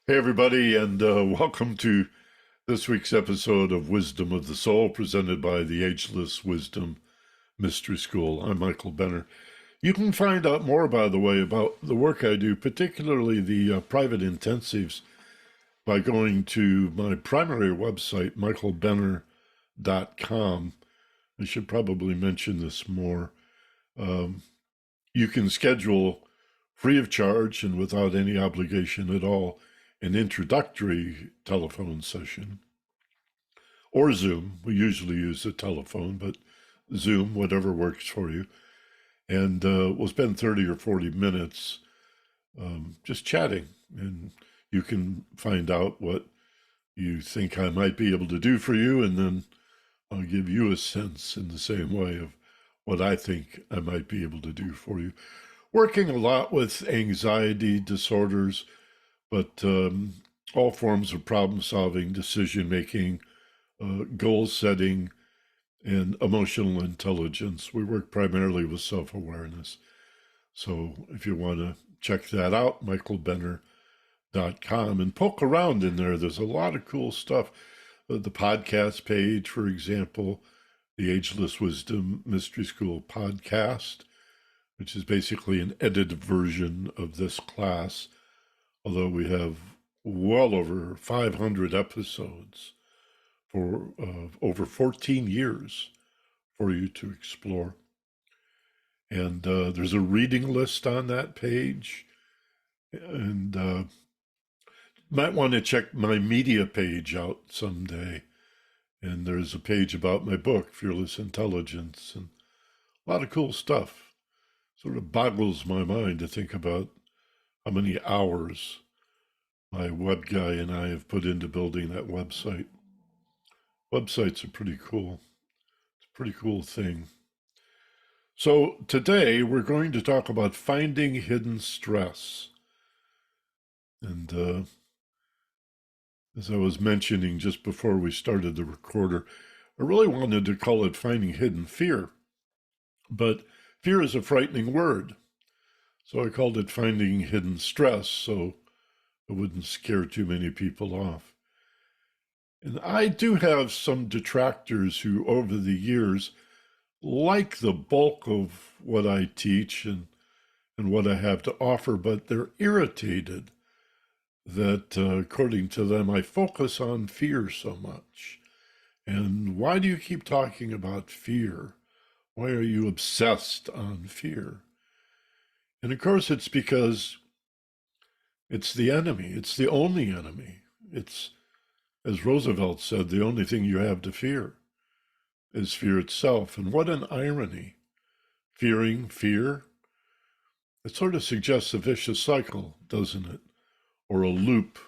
Hey, everybody, and welcome to this week's episode of Wisdom of the Soul, presented by the Ageless Wisdom Mystery School. I'm Michael Benner. You can find out more, by the way, about the work I do, particularly the private intensives, by going to my primary website, michaelbenner.com. I should probably mention this more. You can schedule free of charge and without any obligation at all an introductory telephone session or Zoom. We usually use a telephone, but Zoom, whatever works for you. And we'll spend 30 or 40 minutes just chatting. And you can find out what you think I might be able to do for you. And then I'll give you a sense in the same way of what I think I might be able to do for you. Working a lot with anxiety disorders, but all forms of problem solving, decision making, goal setting, and emotional intelligence. We work primarily with self awareness. So if you want to check that out, michaelbenner.com, and poke around in there. There's a lot of cool stuff. The podcast page, for example, the Ageless Wisdom Mystery School podcast, which is basically an edited version of this class, although we have well over 500 episodes for over 14 years for you to explore. And there's a reading list on that page. And might want to check my media page out someday. And there's a page about my book, Fearless Intelligence, and a lot of cool stuff. Sort of boggles my mind to think about how many hours my web guy and I have put into building that website. Websites are pretty cool. It's a pretty cool thing. So today we're going to talk about finding hidden stress. And as I was mentioning just before we started the recorder, I really wanted to call it finding hidden fear. But fear is a frightening word. So I called it finding hidden stress, so it wouldn't scare too many people off. And I do have some detractors who, over the years, like the bulk of what I teach and what I have to offer, but they're irritated that, according to them, I focus on fear so much. And why do you keep talking about fear? Why are you obsessed on fear? And of course, it's because it's the enemy. It's the only enemy. It's, as Roosevelt said, the only thing you have to fear is fear itself. And what an irony. Fearing fear, it sort of suggests a vicious cycle, doesn't it? Or a loop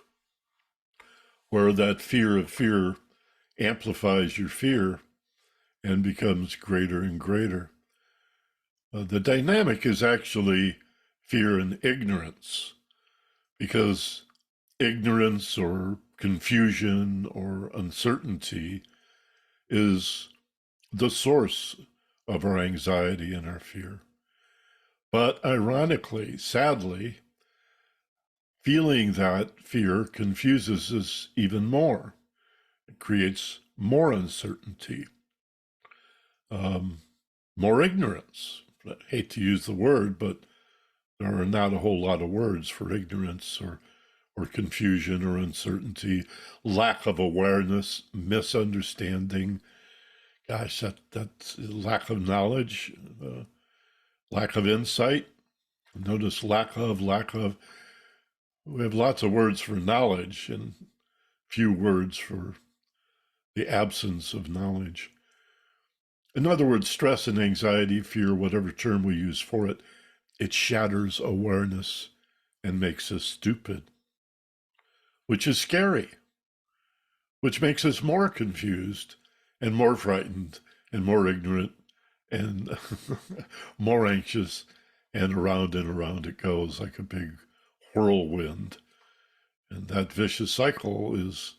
where that fear of fear amplifies your fear and becomes greater and greater. The dynamic is actually fear and ignorance, because ignorance or confusion or uncertainty is the source of our anxiety and our fear. But ironically, sadly, feeling that fear confuses us even more. It creates more uncertainty, more ignorance. I hate to use the word, but there are not a whole lot of words for ignorance or confusion or uncertainty, lack of awareness, misunderstanding. Gosh, that's lack of knowledge, lack of insight. Notice lack of. We have lots of words for knowledge and few words for the absence of knowledge. In other words, stress and anxiety, fear, whatever term we use for it, it shatters awareness and makes us stupid, which is scary, which makes us more confused and more frightened and more ignorant and more anxious, and around it goes like a big whirlwind. And that vicious cycle is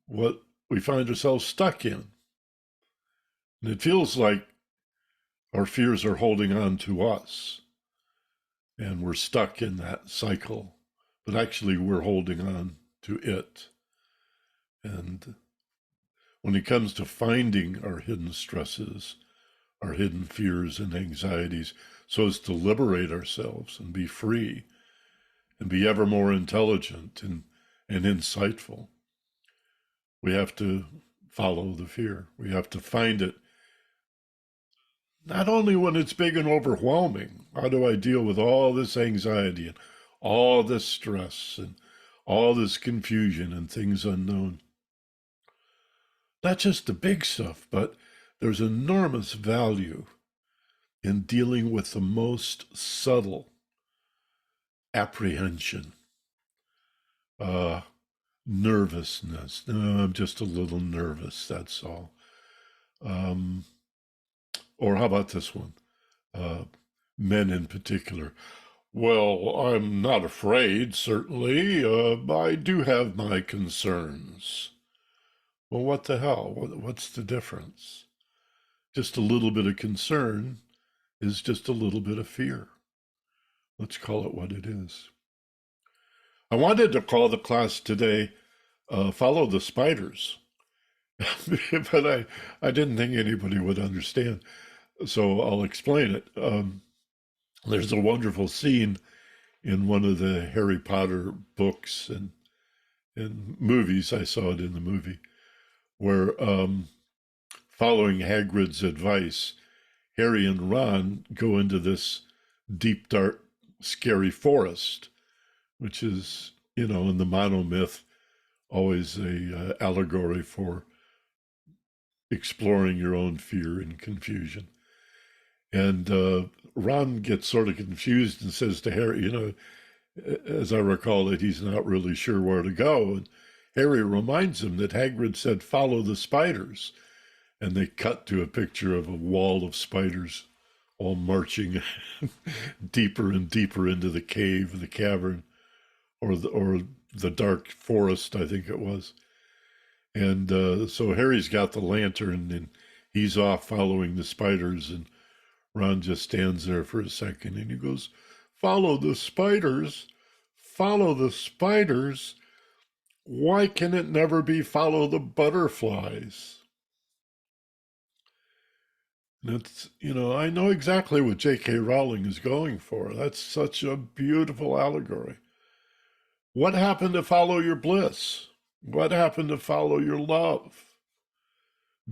what we find ourselves stuck in. And it feels like our fears are holding on to us, and we're stuck in that cycle but actually we're holding on to it. And when it comes to finding our hidden stresses, our hidden fears and anxieties, so as to liberate ourselves and be free and be ever more intelligent and insightful, we have to follow the fear. We have to find it, not only when it's big and overwhelming. How do I deal with all this anxiety and all this stress and all this confusion and things unknown? Not just the big stuff, but there's enormous value in dealing with the most subtle apprehension, nervousness. No, I'm just a little nervous, that's all. Or how about this one? Men in particular. Well, I'm not afraid, certainly. I do have my concerns. Well, what the hell? What's the difference? Just a little bit of concern is just a little bit of fear. Let's call it what it is. I wanted to call the class today, Follow the Spiders, but I didn't think anybody would understand, so I'll explain it. There's a wonderful scene in one of the Harry Potter books and movies, I saw it in the movie, where following Hagrid's advice, Harry and Ron go into this deep, dark, scary forest, which is, in the monomyth, always a allegory for exploring your own fear and confusion. And Ron gets sort of confused and says to Harry, as I recall it, he's not really sure where to go. And Harry reminds him that Hagrid said, follow the spiders. And they cut to a picture of a wall of spiders all marching deeper and deeper into the cave, the cavern, or the dark forest, I think it was. And so Harry's got the lantern and he's off following the spiders, and Ron just stands there for a second and he goes, follow the spiders, follow the spiders. Why can it never be follow the butterflies? And it's, I know exactly what J.K. Rowling is going for. That's such a beautiful allegory. What happened to follow your bliss? What happened to follow your love?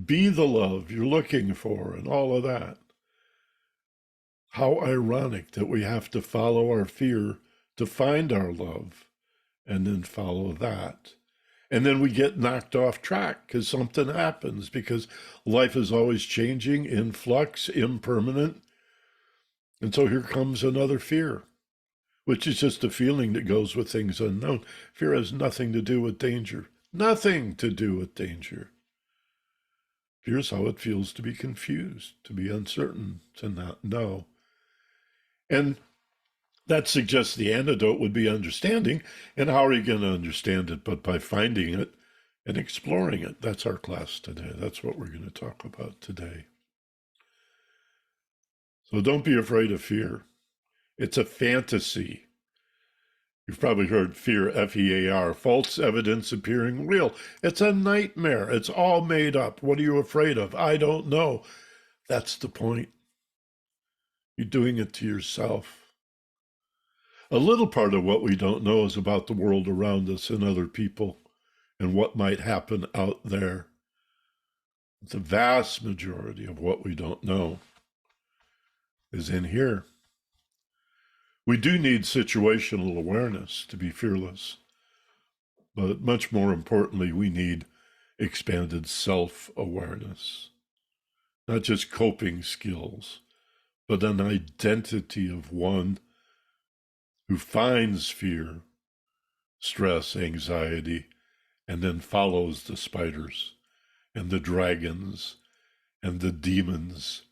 Be the love you're looking for and all of that. How ironic that we have to follow our fear to find our love and then follow that. And then we get knocked off track because something happens, because life is always changing, in flux, impermanent. And so here comes another fear, which is just a feeling that goes with things unknown. Fear has nothing to do with danger. Nothing to do with danger. Fear is how it feels to be confused, to be uncertain, to not know. And that suggests the antidote would be understanding. And how are you going to understand it but by finding it and exploring it? That's our class today. That's what we're going to talk about today. So don't be afraid of fear. It's a fantasy. You've probably heard fear, F-E-A-R, false evidence appearing real. It's a nightmare. It's all made up. What are you afraid of? I don't know. That's the point. You're doing it to yourself. A little part of what we don't know is about the world around us and other people and what might happen out there. The vast majority of what we don't know is in here. We do need situational awareness to be fearless, but much more importantly, we need expanded self-awareness, not just coping skills, but an identity of one who finds fear, stress, anxiety, and then follows the spiders and the dragons and the demons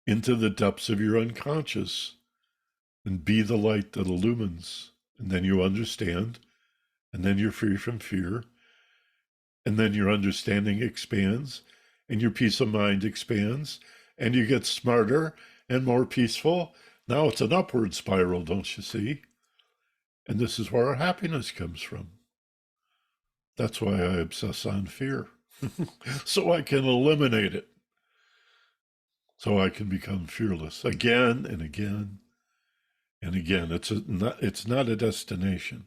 into the depths of your unconscious and be the light that illumines. And then you understand, and then you're free from fear, and then your understanding expands, and your peace of mind expands, and you get smarter and more peaceful. Now it's an upward spiral, don't you see? And this is where our happiness comes from. That's why I obsess on fear, so I can eliminate it, so I can become fearless again and again and again. It's not a destination,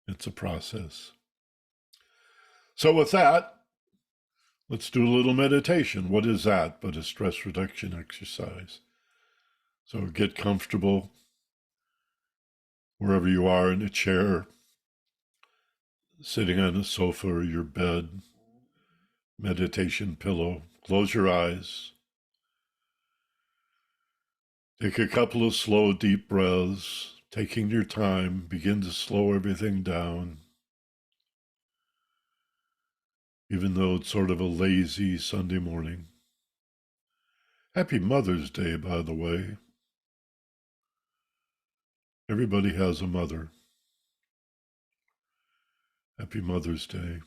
it's a process. So with that, let's do a little meditation. What is that but a stress reduction exercise? So get comfortable wherever you are, in a chair, sitting on a sofa or your bed, meditation pillow. Close your eyes. Take a couple of slow, deep breaths. Taking your time, begin to slow everything down. Even though it's sort of a lazy Sunday morning. Happy Mother's Day, by the way. Everybody has a mother. Happy Mother's Day.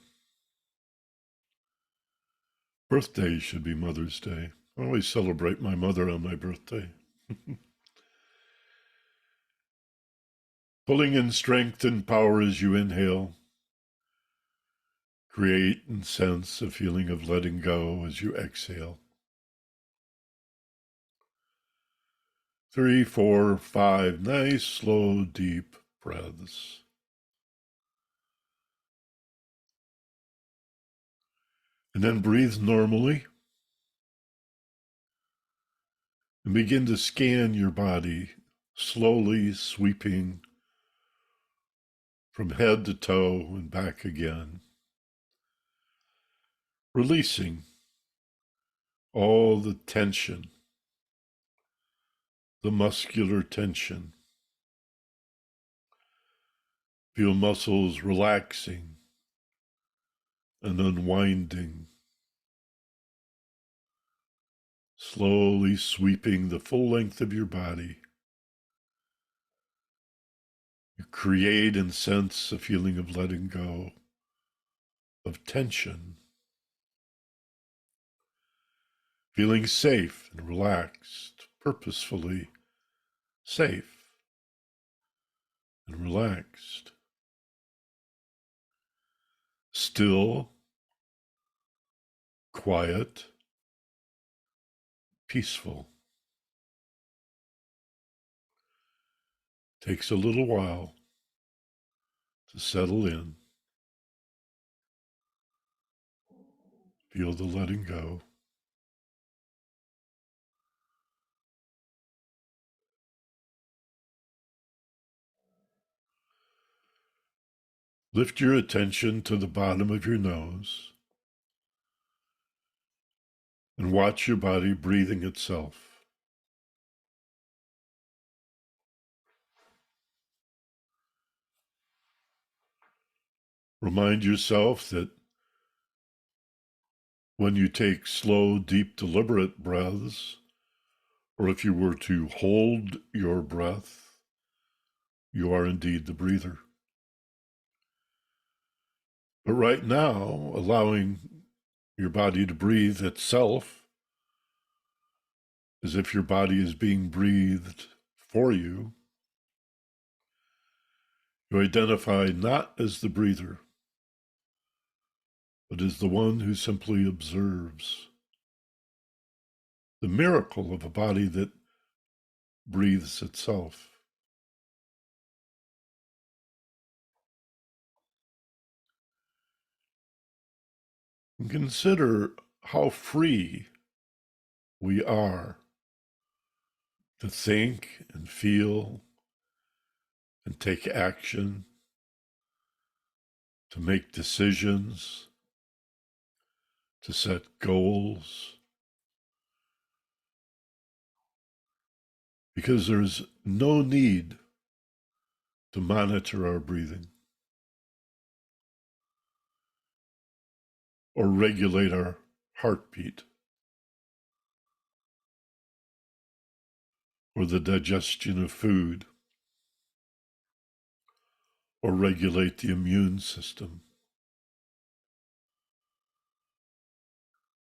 Birthday should be Mother's Day. I always celebrate my mother on my birthday. Pulling in strength and power as you inhale. Create and sense a feeling of letting go as you exhale. 3, 4, 5 nice, slow, deep breaths. And then breathe normally. And begin to scan your body, slowly sweeping from head to toe and back again. Releasing all the tension, the muscular tension. Feel muscles relaxing and unwinding. Slowly sweeping the full length of your body. You create and sense a feeling of letting go, of tension. Feeling safe and relaxed, purposefully safe and relaxed. Still, quiet, peaceful. Takes a little while to settle in. Feel the letting go. Lift your attention to the bottom of your nose and watch your body breathing itself. Remind yourself that when you take slow, deep, deliberate breaths, or if you were to hold your breath, you are indeed the breather. But right now, allowing your body to breathe itself, as if your body is being breathed for you, you identify not as the breather, but as the one who simply observes the miracle of a body that breathes itself. And consider how free we are to think and feel and take action, to make decisions, to set goals, because there's no need to monitor our breathing or regulate our heartbeat or the digestion of food or regulate the immune system.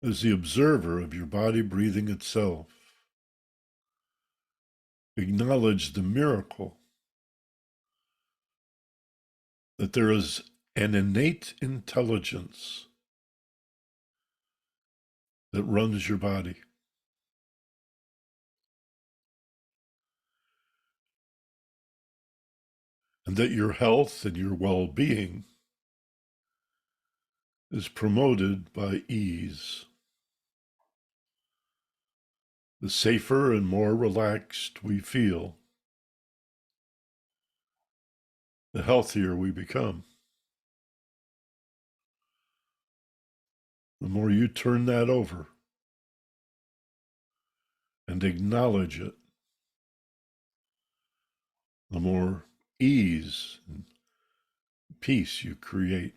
As the observer of your body breathing itself, acknowledge the miracle that there is an innate intelligence that runs your body. And that your health and your well-being is promoted by ease. The safer and more relaxed we feel, the healthier we become. The more you turn that over and acknowledge it, the more ease and peace you create.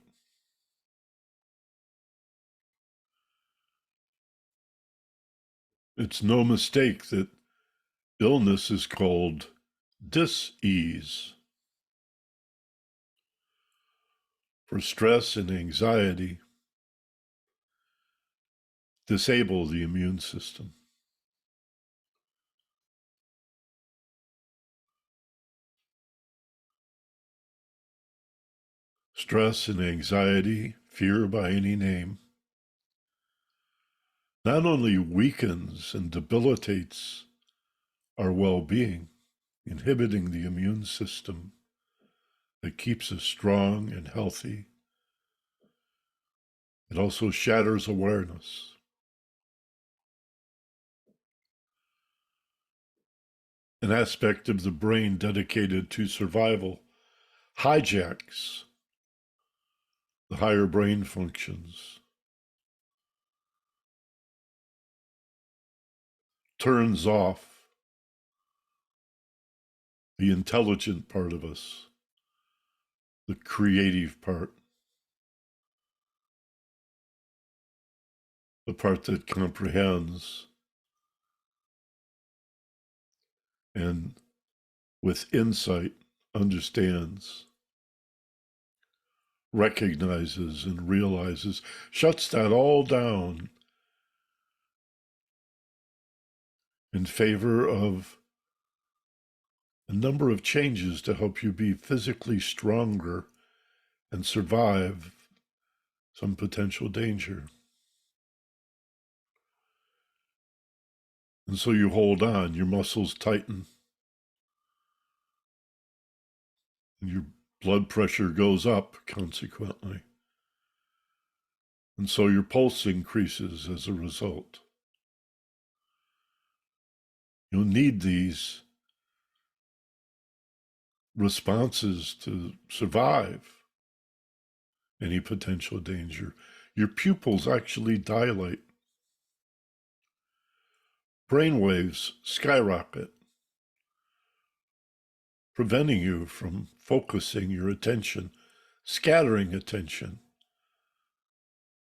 It's no mistake that illness is called dis-ease. For stress and anxiety disable the immune system. Stress and anxiety, fear by any name, not only weakens and debilitates our well-being, inhibiting the immune system that keeps us strong and healthy, it also shatters awareness. An aspect of the brain dedicated to survival hijacks the higher brain functions, turns off the intelligent part of us, the creative part, the part that comprehends and with insight understands, recognizes and realizes, shuts that all down in favor of a number of changes to help you be physically stronger and survive some potential danger. And so you hold on, your muscles tighten, and your blood pressure goes up consequently. And so your pulse increases as a result. You'll need these responses to survive any potential danger. Your pupils actually dilate. Brain waves skyrocket, preventing you from focusing your attention, scattering attention,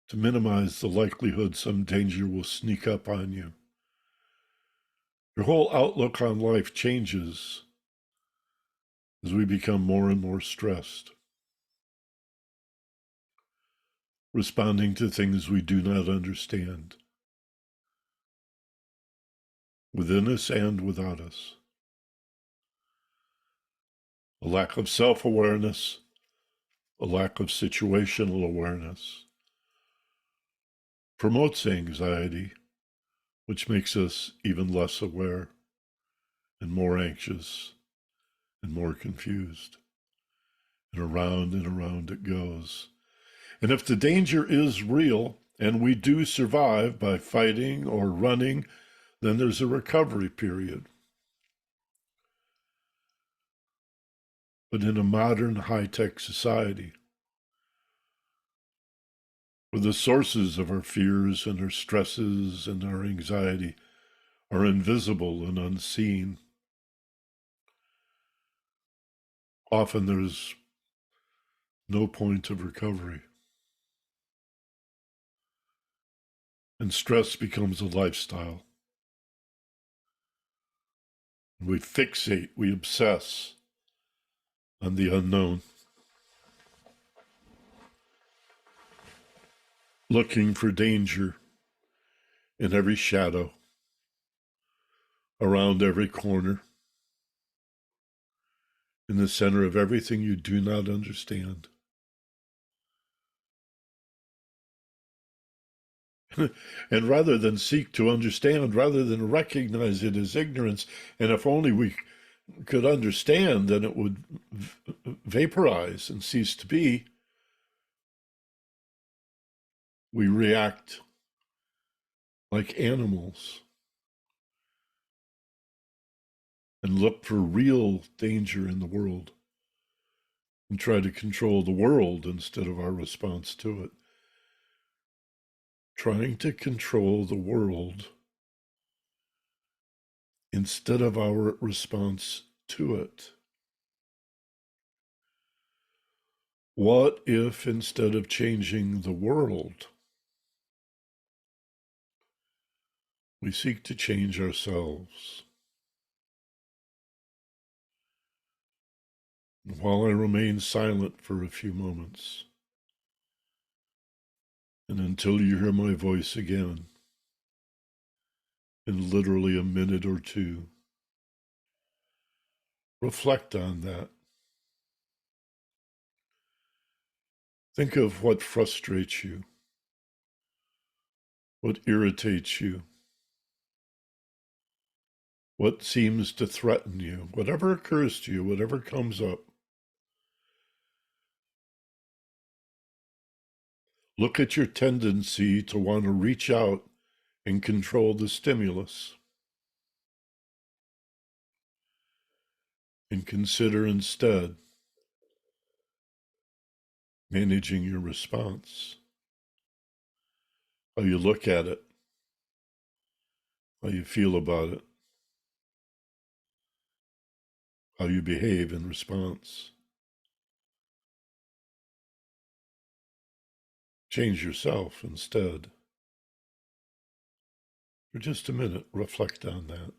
to minimize the likelihood some danger will sneak up on you. Your whole outlook on life changes as we become more and more stressed, responding to things we do not understand, within us and without us. A lack of self-awareness, a lack of situational awareness, promotes anxiety, which makes us even less aware and more anxious and more confused. And around it goes. And if the danger is real, and we do survive by fighting or running, then there's a recovery period. But in a modern high-tech society, where the sources of our fears and our stresses and our anxiety are invisible and unseen, often there's no point of recovery. And stress becomes a lifestyle. We fixate, we obsess on the unknown, looking for danger in every shadow, around every corner, in the center of everything you do not understand. And rather than seek to understand, rather than recognize it as ignorance, and if only we could understand, then it would vaporize and cease to be, we react like animals and look for real danger in the world and try to control the world instead of our response to it. Trying to control the world instead of our response to it. What if instead of changing the world, we seek to change ourselves? While I remain silent for a few moments, and until you hear my voice again, in literally a minute or two, reflect on that. Think of what frustrates you, what irritates you, what seems to threaten you, whatever occurs to you, whatever comes up. Look at your tendency to want to reach out and control the stimulus, and consider instead managing your response, how you look at it, how you feel about it, how you behave in response. Change yourself instead. For just a minute, reflect on that.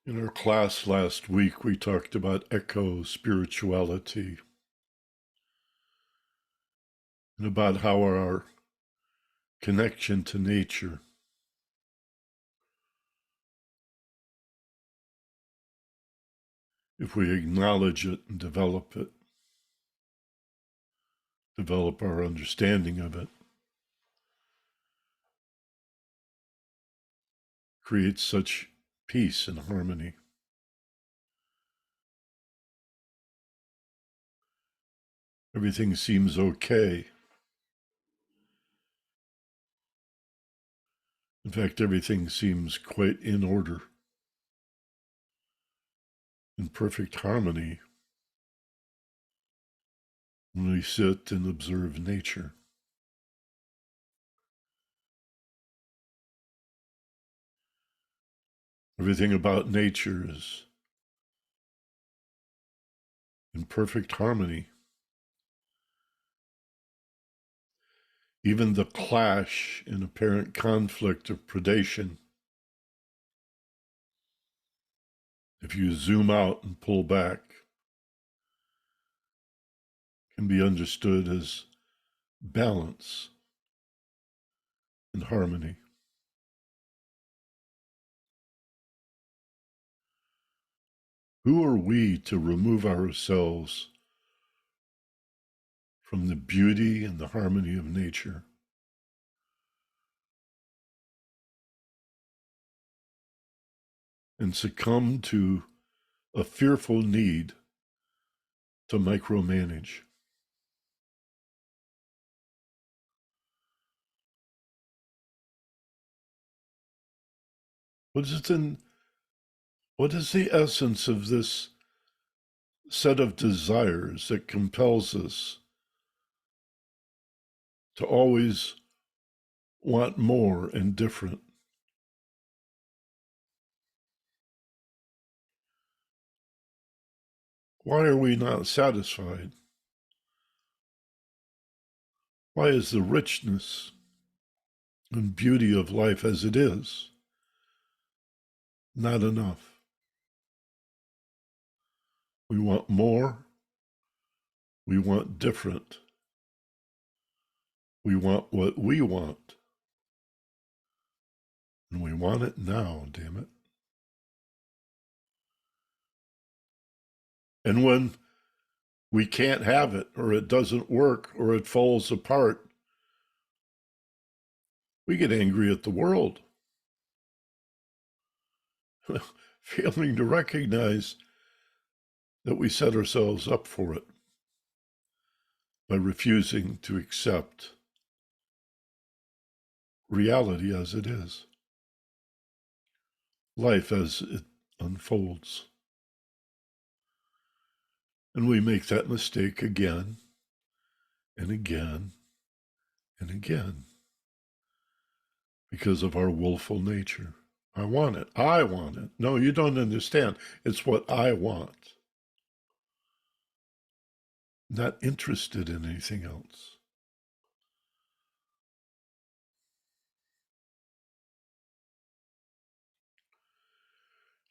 In our class last week, we talked about eco spirituality and about how our connection to nature, if we acknowledge it and develop it, develop our understanding of it, creates such peace and harmony. Everything seems okay. In fact, everything seems quite in order, in perfect harmony when we sit and observe nature. Everything about nature is in perfect harmony. Even the clash and apparent conflict of predation, if you zoom out and pull back, can be understood as balance and harmony. Who are we to remove ourselves from the beauty and the harmony of nature? And succumb to a fearful need to micromanage? What is the essence of this set of desires that compels us to always want more and different? Why are we not satisfied? Why is the richness and beauty of life as it is not enough? We want more. We want different. We want what we want. And we want it now, damn it. And when we can't have it, or it doesn't work, or it falls apart, we get angry at the world, failing to recognize that we set ourselves up for it by refusing to accept reality as it is, life as it unfolds. And we make that mistake again and again and again because of our willful nature. I want it. I want it. No, you don't understand. It's what I want. Not interested in anything else.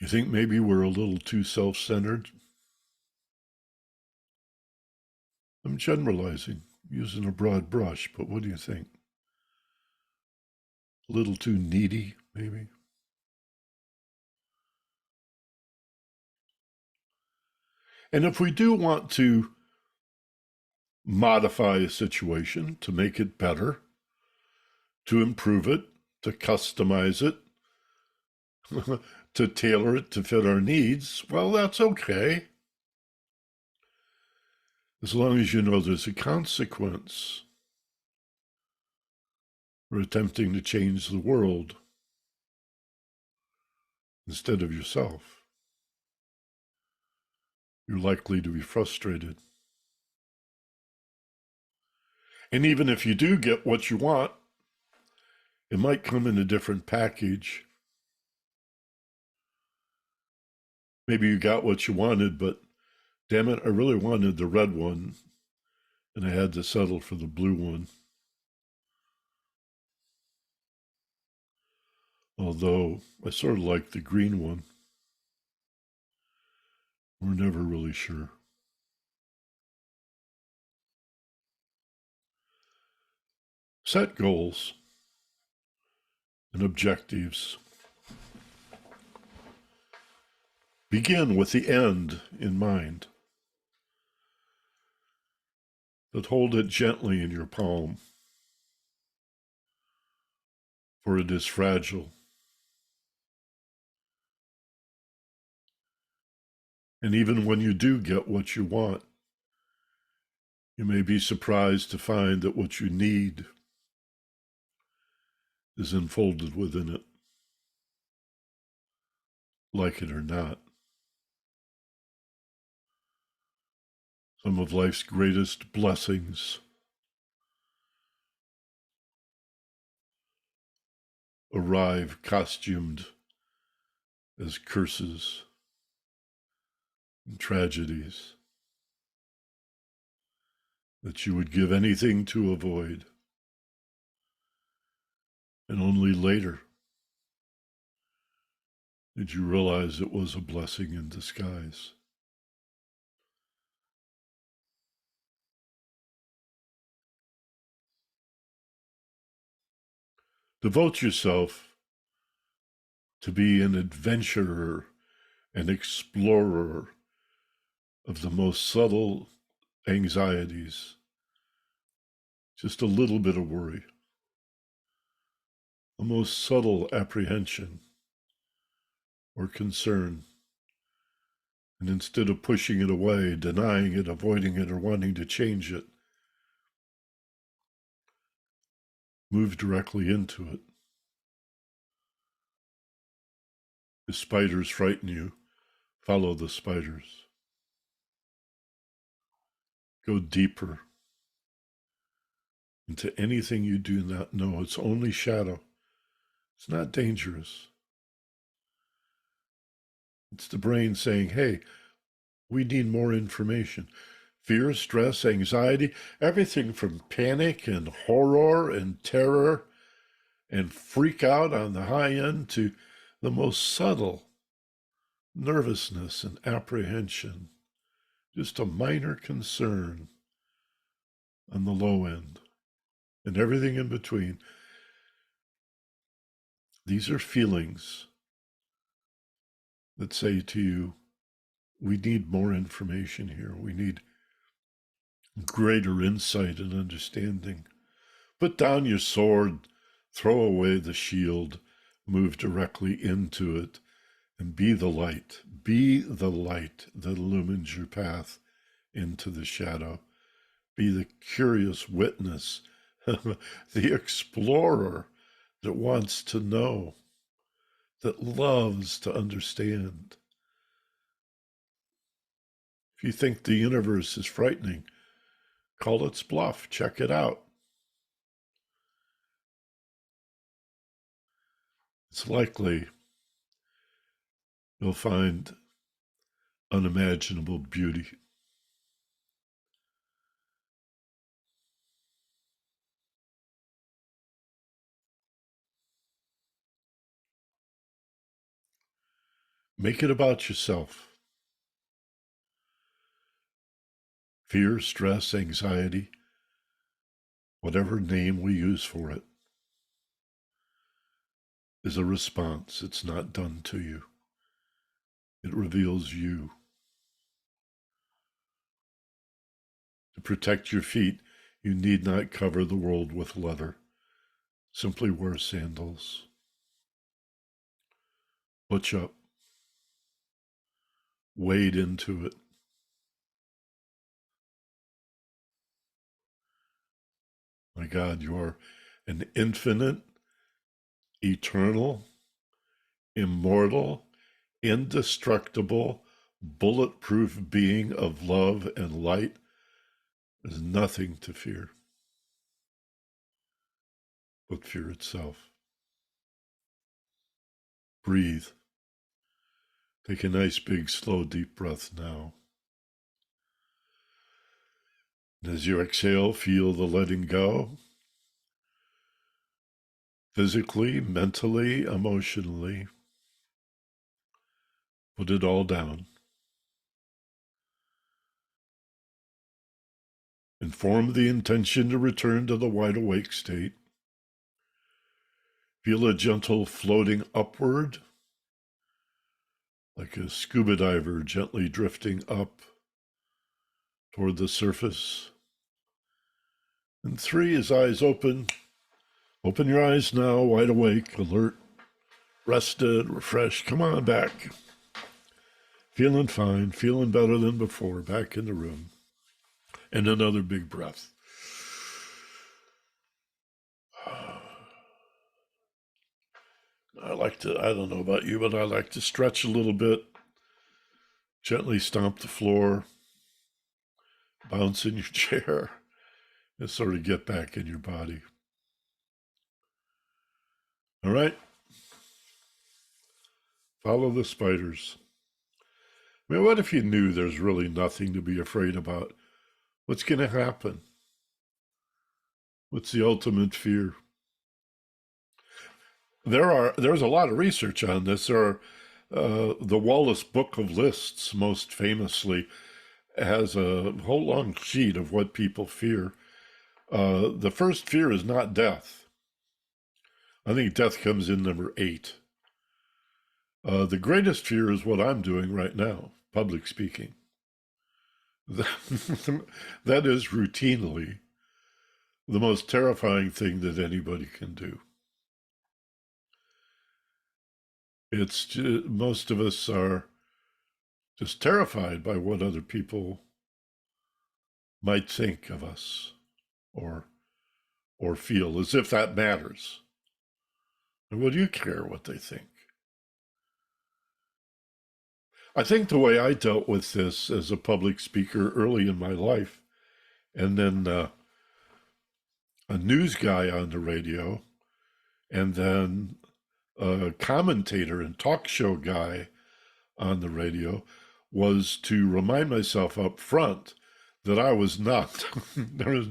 You think maybe we're a little too self-centered? I'm generalizing, using a broad brush, but what do you think? A little too needy, maybe? And if we do want to modify a situation to make it better, to improve it, to customize it, to tailor it to fit our needs, well, that's okay. As long as you know there's a consequence for attempting to change the world instead of yourself, you're likely to be frustrated. And even if you do get what you want, it might come in a different package. Maybe you got what you wanted, but damn it, I really wanted the red one, and I had to settle for the blue one. Although I sort of like the green one. We're never really sure. Set goals and objectives. Begin with the end in mind, but hold it gently in your palm, for it is fragile. And even when you do get what you want, you may be surprised to find that what you need is enfolded within it, like it or not. Some of life's greatest blessings arrive costumed as curses and tragedies that you would give anything to avoid. And only later did you realize it was a blessing in disguise. Devote yourself to be an adventurer, an explorer of the most subtle anxieties, just a little bit of worry, the most subtle apprehension or concern. And instead of pushing it away, denying it, avoiding it, or wanting to change it, move directly into it. If spiders frighten you, follow the spiders. Go deeper into anything you do not know. It's only shadow. It's not dangerous. It's the brain saying, hey, we need more information. Fear, stress, anxiety, everything from panic and horror and terror and freak out on the high end to the most subtle nervousness and apprehension, just a minor concern on the low end, and everything in between. These are feelings that say to you, we need more information here. We need greater insight and understanding. Put down your sword, throw away the shield, move directly into it, and be the light. Be the light that illumines your path into the shadow. Be the curious witness, the explorer that wants to know, that loves to understand. If you think the universe is frightening, call its bluff, check it out. It's likely you'll find unimaginable beauty. Make it about yourself. Fear, stress, anxiety, whatever name we use for it, is a response. It's not done to you. It reveals you. To protect your feet, you need not cover the world with leather. Simply wear sandals. Butch up. Wade into it. My God, you are an infinite, eternal, immortal, indestructible, bulletproof being of love and light. There's nothing to fear but fear itself. Breathe. Take a nice, big, slow, deep breath now. And as you exhale, feel the letting go. Physically, mentally, emotionally. Put it all down. And form the intention to return to the wide awake state. Feel a gentle floating upward, like a scuba diver gently drifting up toward the surface. And 3, as eyes open. Open your eyes now, wide awake, alert, rested, refreshed. Come on back. Feeling fine, feeling better than before, back in the room. And another big breath. I don't know about you, but I like to stretch a little bit, gently stomp the floor, bounce in your chair, and sort of get back in your body. All right. Follow the spiders. I mean, what if you knew there's really nothing to be afraid about? What's going to happen? What's the ultimate fear? There's a lot of research on this. There are the Wallace Book of Lists, most famously, has a whole long sheet of what people fear. The first fear is not death. I think death comes in number 8. The greatest fear is what I'm doing right now, public speaking. That is routinely the most terrifying thing that anybody can do. It's just, most of us are just terrified by what other people might think of us or feel, as if that matters. And what do you care what they think? I think the way I dealt with this as a public speaker early in my life, and then a news guy on the radio, and then a commentator and talk show guy on the radio, was to remind myself up front that I was not, there was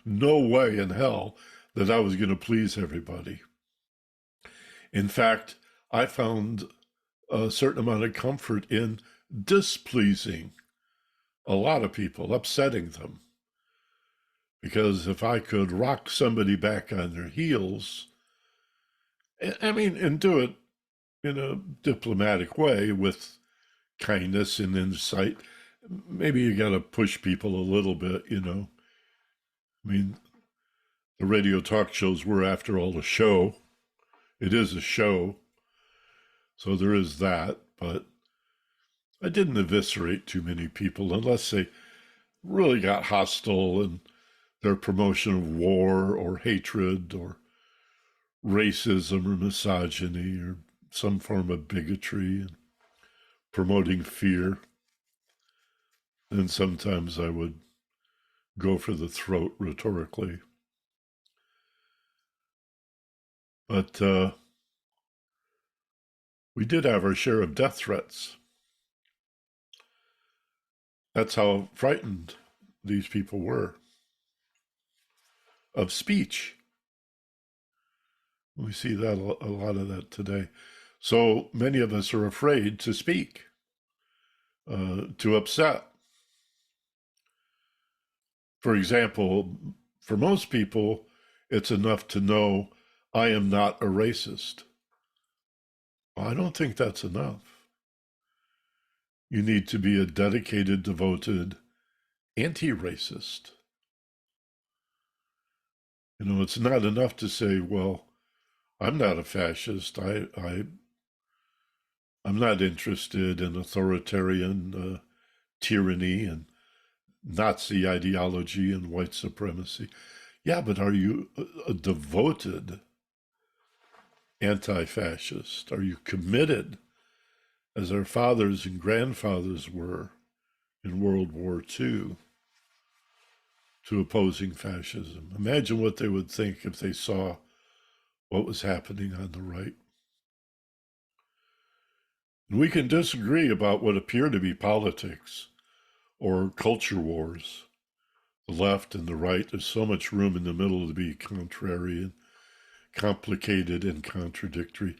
no way in hell that I was going to please everybody. In fact, I found a certain amount of comfort in displeasing a lot of people, upsetting them. Because if I could rock somebody back on their heels, I mean, and do it in a diplomatic way with kindness and insight, maybe you got to push people a little bit, you know. I mean, the radio talk shows were, after all, a show. It is a show. So there is that. But I didn't eviscerate too many people unless they really got hostile in their promotion of war or hatred or racism or misogyny or some form of bigotry and promoting fear. And sometimes I would go for the throat rhetorically. But we did have our share of death threats. That's how frightened these people were of speech. We see that a lot of that today. So many of us are afraid to speak, to upset. For example, for most people, it's enough to know I am not a racist. Well, I don't think that's enough. You need to be a dedicated, devoted anti-racist. You know, it's not enough to say, well, I'm not a fascist. I'm not interested in authoritarian tyranny and Nazi ideology and white supremacy. Yeah, but are you a devoted anti-fascist? Are you committed, as our fathers and grandfathers were in World War II, to opposing fascism? Imagine what they would think if they saw what was happening on the right. And we can disagree about what appear to be politics or culture wars. The left and the right, there's so much room in the middle to be contrary and complicated and contradictory.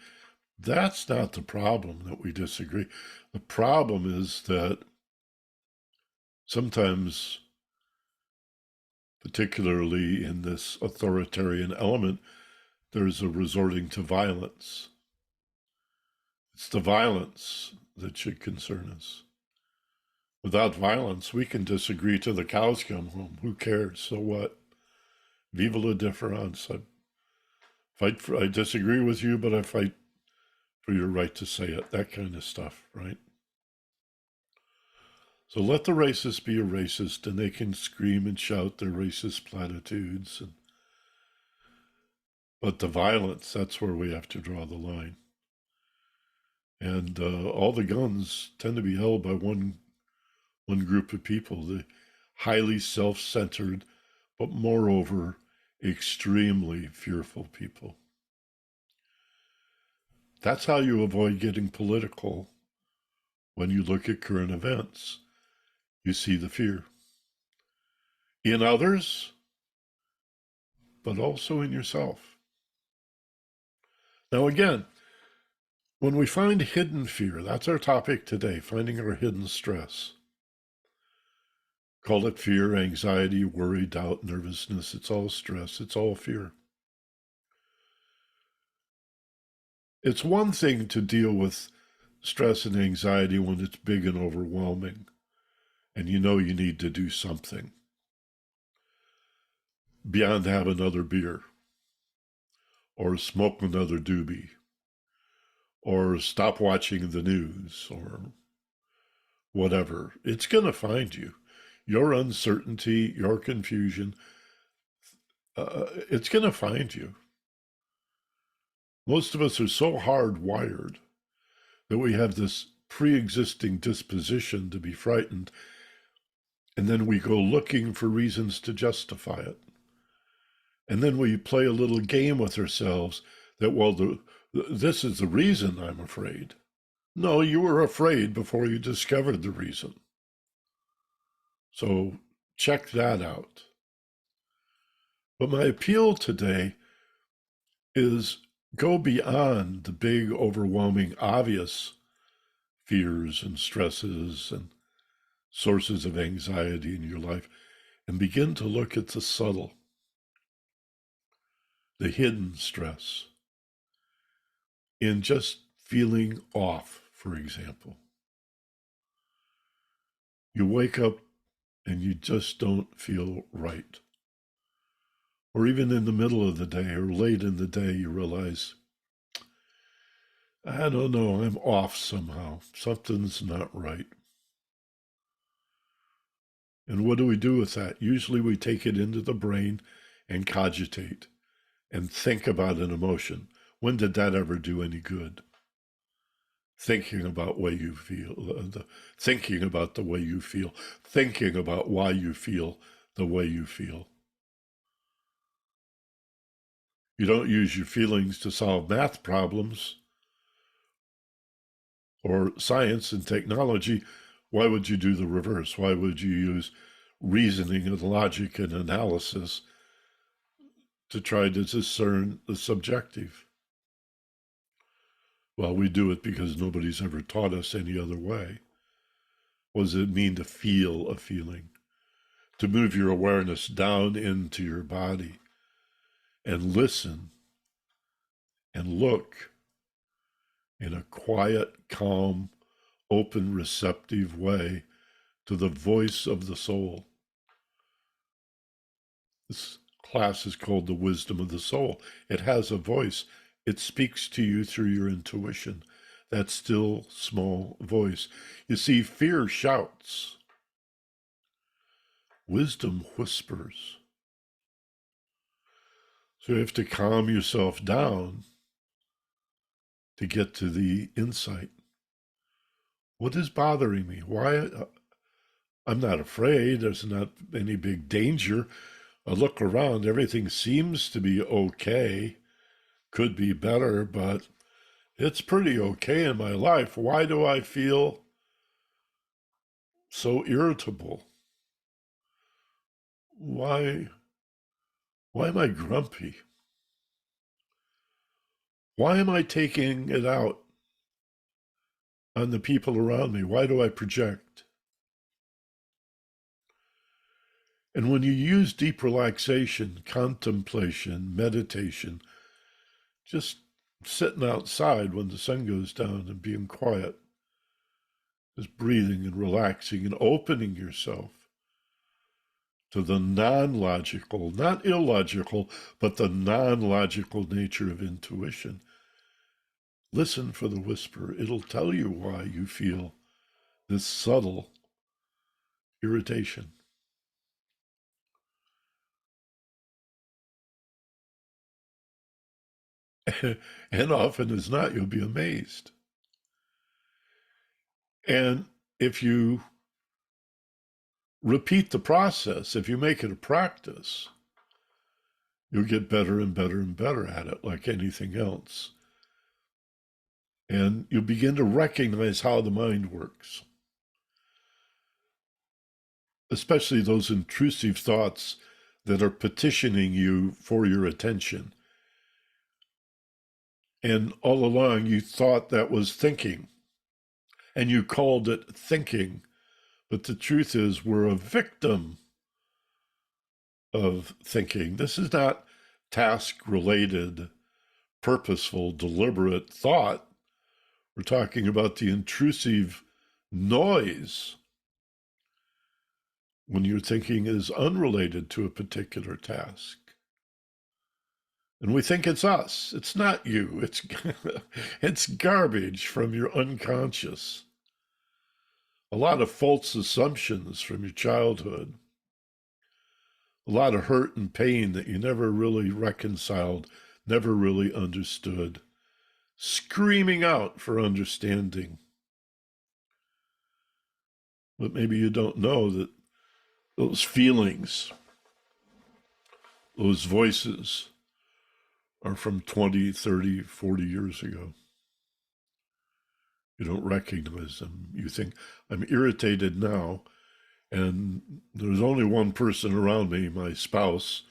That's not the problem that we disagree. The problem is that sometimes, particularly in this authoritarian element, there's a resorting to violence. It's the violence that should concern us. Without violence, we can disagree till the cows come home. Who cares? So what? Vive la différence. I disagree with you, but I fight for your right to say it. That kind of stuff, right? So let the racist be a racist, and they can scream and shout their racist platitudes. But the violence, that's where we have to draw the line. And all the guns tend to be held by one group of people, the highly self-centered, but moreover, extremely fearful people. That's how you avoid getting political when you look at current events. You see the fear in others, but also in yourself. Now, again, when we find hidden fear, that's our topic today, finding our hidden stress. Call it fear, anxiety, worry, doubt, nervousness. It's all stress. It's all fear. It's one thing to deal with stress and anxiety when it's big and overwhelming, and you know you need to do something beyond have another beer, or smoke another doobie, or stop watching the news, or whatever. It's going to find you. Your uncertainty, your confusion, it's going to find you. Most of us are so hardwired that we have this pre-existing disposition to be frightened, and then we go looking for reasons to justify it. And then we play a little game with ourselves that, well, this is the reason I'm afraid. No, you were afraid before you discovered the reason. So check that out. But my appeal today is go beyond the big, overwhelming, obvious fears and stresses and sources of anxiety in your life and begin to look at the subtle, the hidden stress in just feeling off, for example. You wake up and you just don't feel right. Or even in the middle of the day or late in the day, you realize, I don't know, I'm off somehow. Something's not right. And what do we do with that? Usually we take it into the brain and cogitate and think about an emotion. When did that ever do any good? Thinking about the way you feel, thinking about the way you feel, thinking about why you feel the way you feel. You don't use your feelings to solve math problems or science and technology. Why would you do the reverse? Why would you use reasoning and logic and analysis to try to discern the subjective? Well, we do it because nobody's ever taught us any other way. What does it mean to feel a feeling? To move your awareness down into your body and listen and look in a quiet, calm, open, receptive way to the voice of the soul. This class is called The Wisdom of the Soul. It has a voice. It speaks to you through your intuition, that still, small voice. You see, fear shouts. Wisdom whispers. So you have to calm yourself down to get to the insight. What is bothering me? Why? I'm not afraid. There's not any big danger. I look around. Everything seems to be okay. Could be better, but it's pretty okay in my life. Why do I feel so irritable? Why am I grumpy? Why am I taking it out on the people around me? Why do I project? And when you use deep relaxation, contemplation, meditation, just sitting outside when the sun goes down and being quiet, just breathing and relaxing and opening yourself to the non-logical, not illogical, but the non-logical nature of intuition. Listen for the whisper. It'll tell you why you feel this subtle irritation. And often as not, you'll be amazed. And if you repeat the process, if you make it a practice, you'll get better and better and better at it, like anything else. And you'll begin to recognize how the mind works, especially those intrusive thoughts that are petitioning you for your attention. And all along, you thought that was thinking, and you called it thinking. But the truth is, we're a victim of thinking. This is not task-related, purposeful, deliberate thought. We're talking about the intrusive noise when your thinking is unrelated to a particular task. And we think it's us. It's not you. It's garbage from your unconscious. A lot of false assumptions from your childhood. A lot of hurt and pain that you never really reconciled, never really understood. Screaming out for understanding. But maybe you don't know that those feelings, those voices are from 20, 30, 40 years ago. You don't recognize them. You think, I'm irritated now, and there's only one person around me, my spouse,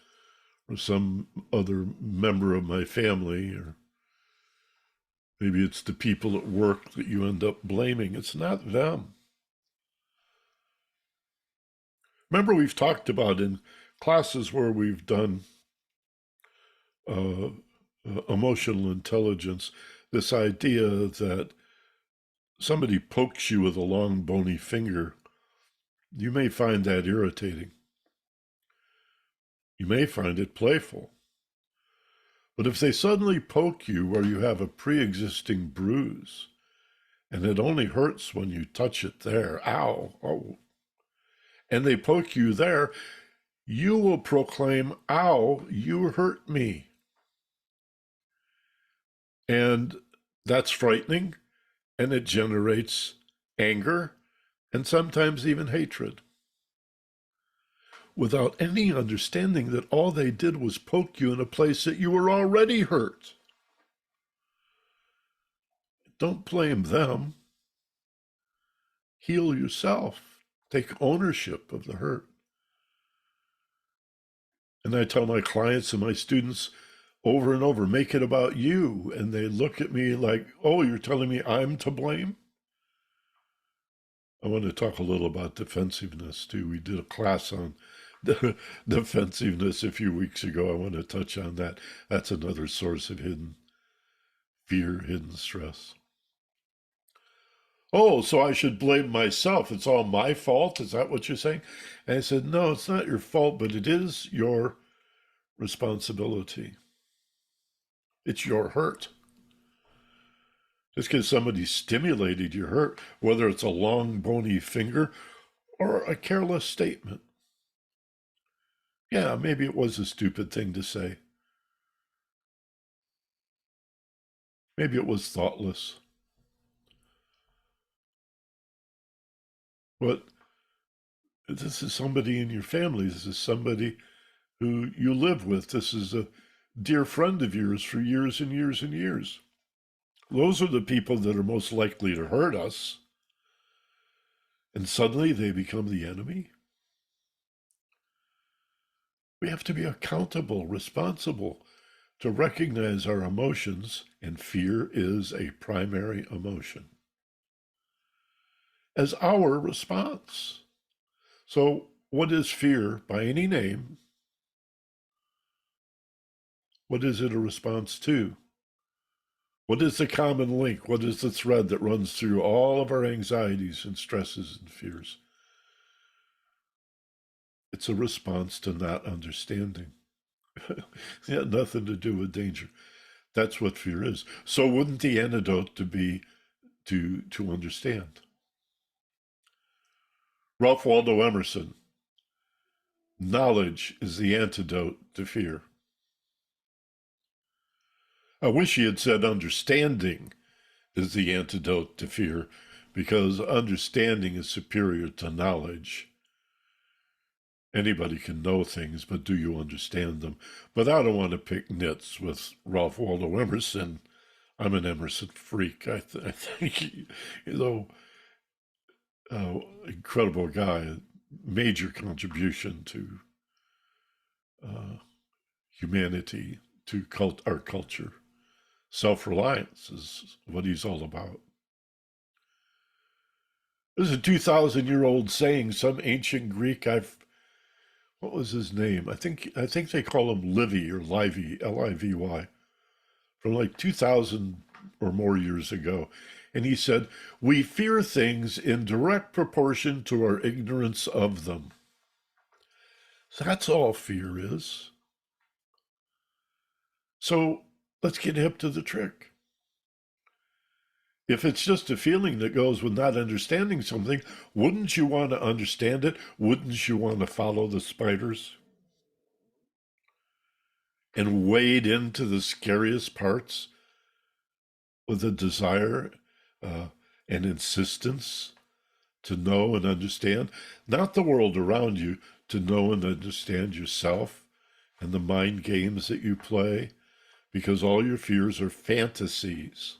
or some other member of my family, or maybe it's the people at work that you end up blaming. It's not them. Remember, we've talked about in classes where we've done emotional intelligence, this idea that somebody pokes you with a long bony finger, you may find that irritating. You may find it playful. But if they suddenly poke you where you have a pre-existing bruise, and it only hurts when you touch it there, ow, oh, and they poke you there, you will proclaim, ow, you hurt me. And that's frightening, and it generates anger and sometimes even hatred, without any understanding that all they did was poke you in a place that you were already hurt. Don't blame them. Heal yourself. Take ownership of the hurt. And I tell my clients and my students over and over, make it about you. And they look at me like, oh, you're telling me I'm to blame? I want to talk a little about defensiveness too. We did a class on defensiveness a few weeks ago. I want to touch on that. That's another source of hidden fear, hidden stress. Oh, so I should blame myself. It's all my fault. Is that what you're saying? And I said, no, it's not your fault, but it is your responsibility. It's your hurt. Just because somebody stimulated your hurt, whether it's a long, bony finger or a careless statement. Yeah, maybe it was a stupid thing to say. Maybe it was thoughtless. But this is somebody in your family. This is somebody who you live with. This is a dear friend of yours for years and years and years. Those are the people that are most likely to hurt us. And suddenly they become the enemy. We have to be accountable, responsible, to recognize our emotions, and fear is a primary emotion, as our response. So what is fear by any name? What is it a response to? What is the common link? What is the thread that runs through all of our anxieties and stresses and fears? It's a response to not understanding. It had nothing to do with danger. That's what fear is. So wouldn't the antidote to be to understand? Ralph Waldo Emerson, knowledge is the antidote to fear. I wish he had said understanding is the antidote to fear, because understanding is superior to knowledge. Anybody can know things, but do you understand them? But I don't want to pick nits with Ralph Waldo Emerson. I'm an Emerson freak. I think, incredible guy, major contribution to uh, humanity, to our culture. Self-reliance is what he's all about. There's a 2,000-year-old saying, some ancient Greek, what was his name? I think they call him Livy or Livy, Livy, from like 2,000 or more years ago. And he said, we fear things in direct proportion to our ignorance of them. So that's all fear is. So let's get hip to the trick. If it's just a feeling that goes with not understanding something, wouldn't you want to understand it? Wouldn't you want to follow the spiders? And wade into the scariest parts with a desire and insistence to know and understand, not the world around you, to know and understand yourself and the mind games that you play, because all your fears are fantasies.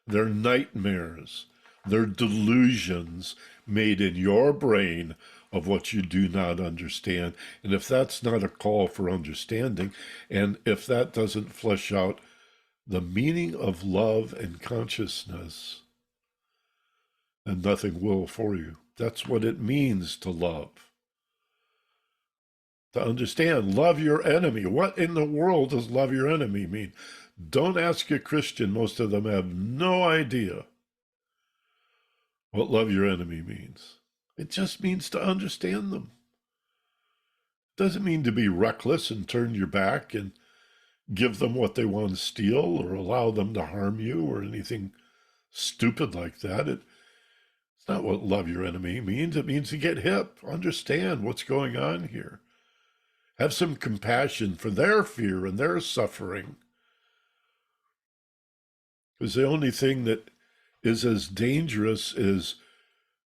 They're nightmares. They're delusions made in your brain of what you do not understand. And if that's not a call for understanding, and if that doesn't flesh out the meaning of love and consciousness, then nothing will for you. That's what it means to love. To understand, love your enemy. What in the world does love your enemy mean? Don't ask a Christian. Most of them have no idea what love your enemy means. It just means to understand them. It doesn't mean to be reckless and turn your back and give them what they want to steal or allow them to harm you or anything stupid like that. It's not what love your enemy means. It means to get hip, understand what's going on here. Have some compassion for their fear and their suffering. Because the only thing that is as dangerous as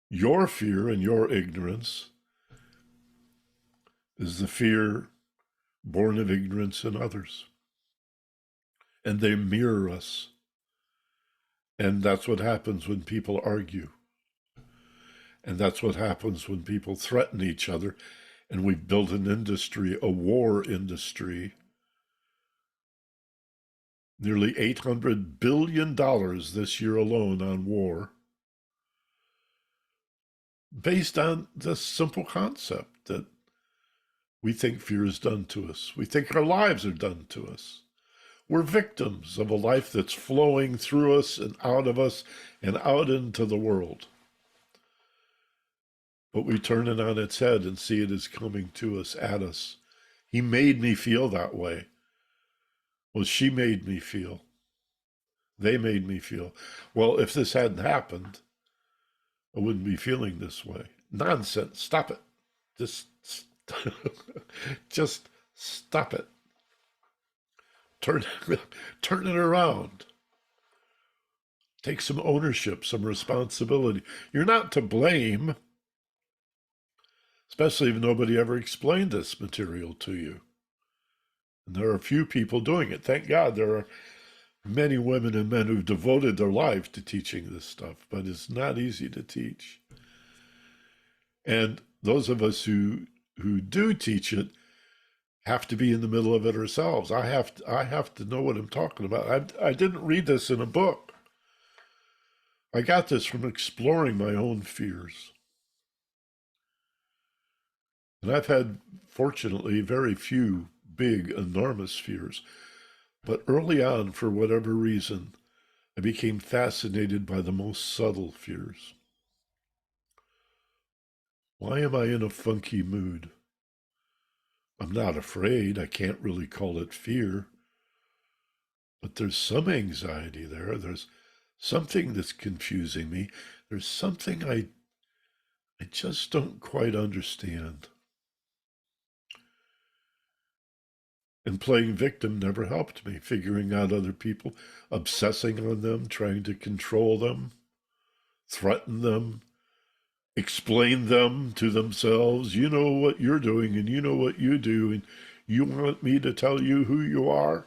your fear and your ignorance is the fear born of ignorance in others. And they mirror us. And that's what happens when people argue. And that's what happens when people threaten each other. And we've built an industry, a war industry, nearly $800 billion this year alone on war, based on this simple concept that we think fear is done to us. We think our lives are done to us. We're victims of a life that's flowing through us and out of us and out into the world. But we turn it on its head and see it as coming to us, at us. He made me feel that way. Well, she made me feel. They made me feel. Well, if this hadn't happened, I wouldn't be feeling this way. Nonsense. Stop it. Just stop it. Turn it around. Take some ownership, some responsibility. You're not to blame, especially if nobody ever explained this material to you. And there are a few people doing it. Thank God there are many women and men who've devoted their life to teaching this stuff, but it's not easy to teach. And those of us who do teach it have to be in the middle of it ourselves. I have to know what I'm talking about. I didn't read this in a book. I got this from exploring my own fears. And I've had, fortunately, very few big, enormous fears. But early on, for whatever reason, I became fascinated by the most subtle fears. Why am I in a funky mood? I'm not afraid. I can't really call it fear. But there's some anxiety there. There's something that's confusing me. There's something I just don't quite understand. And playing victim never helped me, figuring out other people, obsessing on them, trying to control them, threaten them, explain them to themselves. You know what you're doing and you know what you do, and you want me to tell you who you are?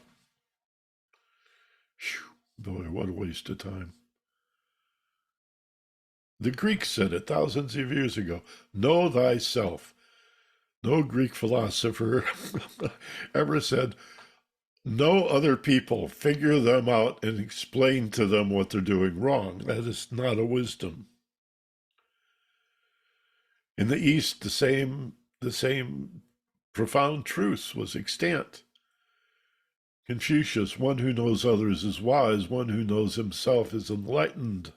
Whew. Boy, what a waste of time. The Greeks said it thousands of years ago. Know thyself. No Greek philosopher ever said, know other people, figure them out, and explain to them what they're doing wrong. That is not a wisdom. In the East, the same profound truth was extant. Confucius, one who knows others is wise, one who knows himself is enlightened,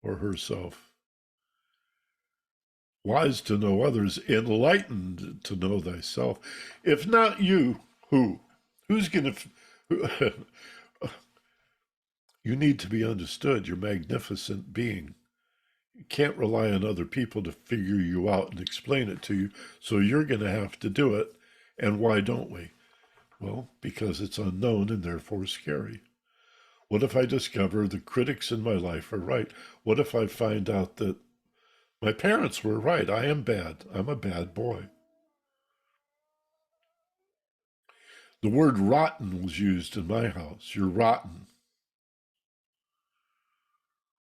or herself. Wise to know others, enlightened to know thyself. If not you, who? Who's going to... You need to be understood. You're a magnificent being. You can't rely on other people to figure you out and explain it to you, so you're going to have to do it. And why don't we? Well, because it's unknown and therefore scary. What if I discover the critics in my life are right? What if I find out that my parents were right? I am bad. I'm a bad boy. The word rotten was used in my house. You're rotten.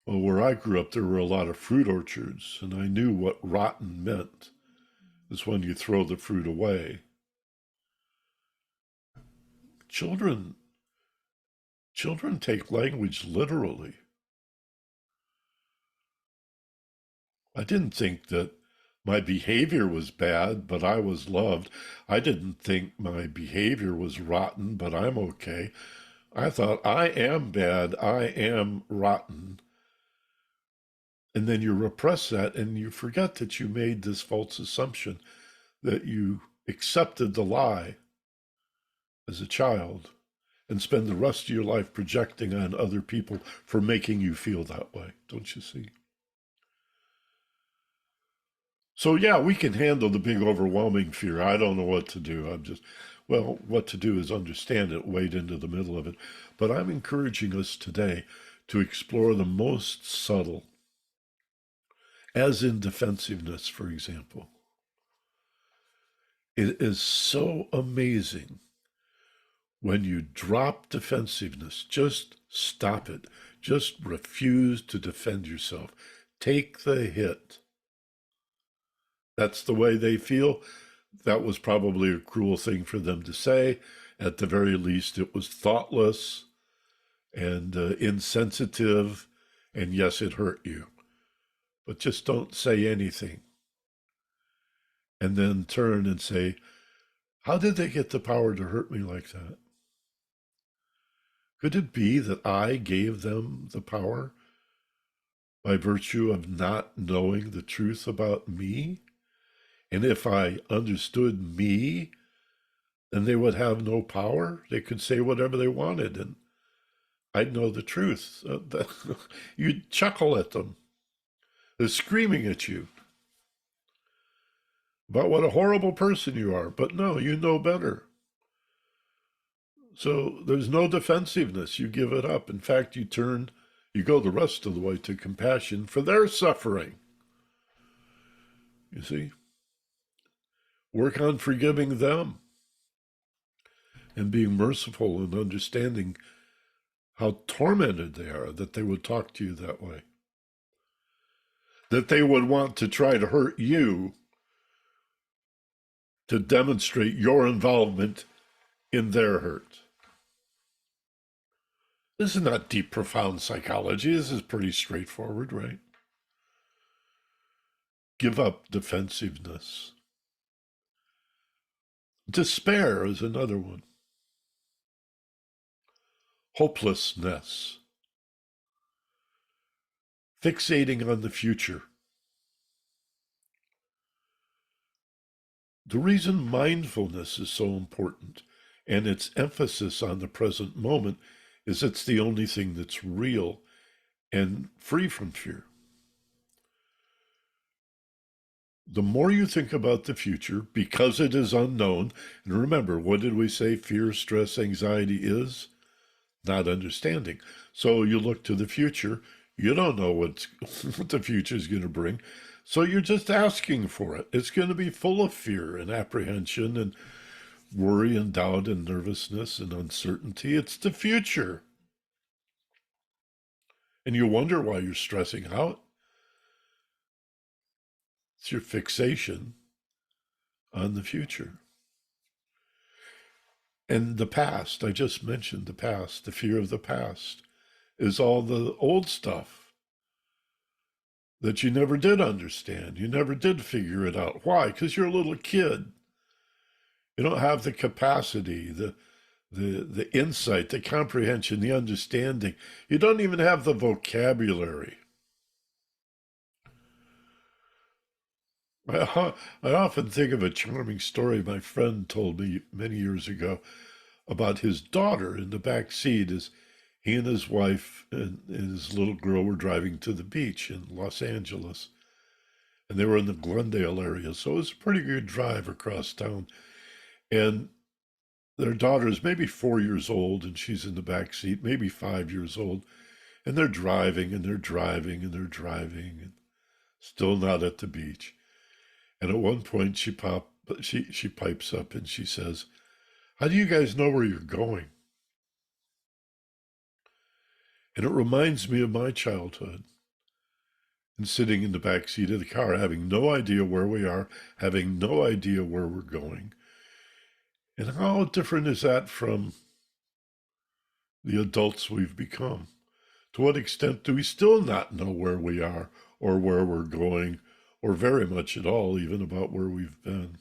Well, where I grew up, there were a lot of fruit orchards, and I knew what rotten meant. It's when you throw the fruit away. Children take language literally. I didn't think that my behavior was bad, but I was loved. I didn't think my behavior was rotten, but I'm okay. I thought, I am bad, I am rotten. And then you repress that and you forget that you made this false assumption, that you accepted the lie as a child and spend the rest of your life projecting on other people for making you feel that way. Don't you see? So yeah, we can handle the big overwhelming fear. I don't know what to do. Well, what to do is understand it, wade into the middle of it. But I'm encouraging us today to explore the most subtle, as in defensiveness, for example. It is so amazing when you drop defensiveness. Just stop it. Just refuse to defend yourself. Take the hit. That's the way they feel. That was probably a cruel thing for them to say. At the very least, it was thoughtless and insensitive. And yes, it hurt you. But just don't say anything. And then turn and say, how did they get the power to hurt me like that? Could it be that I gave them the power by virtue of not knowing the truth about me? And if I understood me, then they would have no power. They could say whatever they wanted, and I'd know the truth. You'd chuckle at them. They're screaming at you about what a horrible person you are. But no, you know better. So there's no defensiveness. You give it up. In fact, you go the rest of the way to compassion for their suffering. You see? Work on forgiving them and being merciful and understanding how tormented they are that they would talk to you that way. That they would want to try to hurt you to demonstrate your involvement in their hurt. This is not deep, profound psychology. This is pretty straightforward, right? Give up defensiveness. Despair is another one. Hopelessness. Fixating on the future. The reason mindfulness is so important and its emphasis on the present moment is it's the only thing that's real and free from fear. The more you think about the future, because it is unknown, and remember, what did we say fear, stress, anxiety is? Not understanding. So you look to the future, you don't know what the future is going to bring, so you're just asking for it. It's going to be full of fear and apprehension and worry and doubt and nervousness and uncertainty. It's the future. And you wonder why you're stressing out. It's your fixation on the future. And the past, I just mentioned the past, the fear of the past, is all the old stuff that you never did understand. You never did figure it out. Why? Because you're a little kid. You don't have the capacity, the insight, the comprehension, the understanding. You don't even have the vocabulary. I often think of a charming story my friend told me many years ago about his daughter in the back seat as he and his wife and his little girl were driving to the beach in Los Angeles. And they were in the Glendale area, so it was a pretty good drive across town. And their daughter is maybe 4 years old, and she's in the back seat, maybe 5 years old. And they're driving, and they're driving, and they're driving, and still not at the beach. And at one point, she pipes up and she says, "How do you guys know where you're going?" And it reminds me of my childhood and sitting in the back seat of the car, having no idea where we are, having no idea where we're going. And how different is that from the adults we've become? To what extent do we still not know where we are or where we're going, or very much at all, even about where we've been?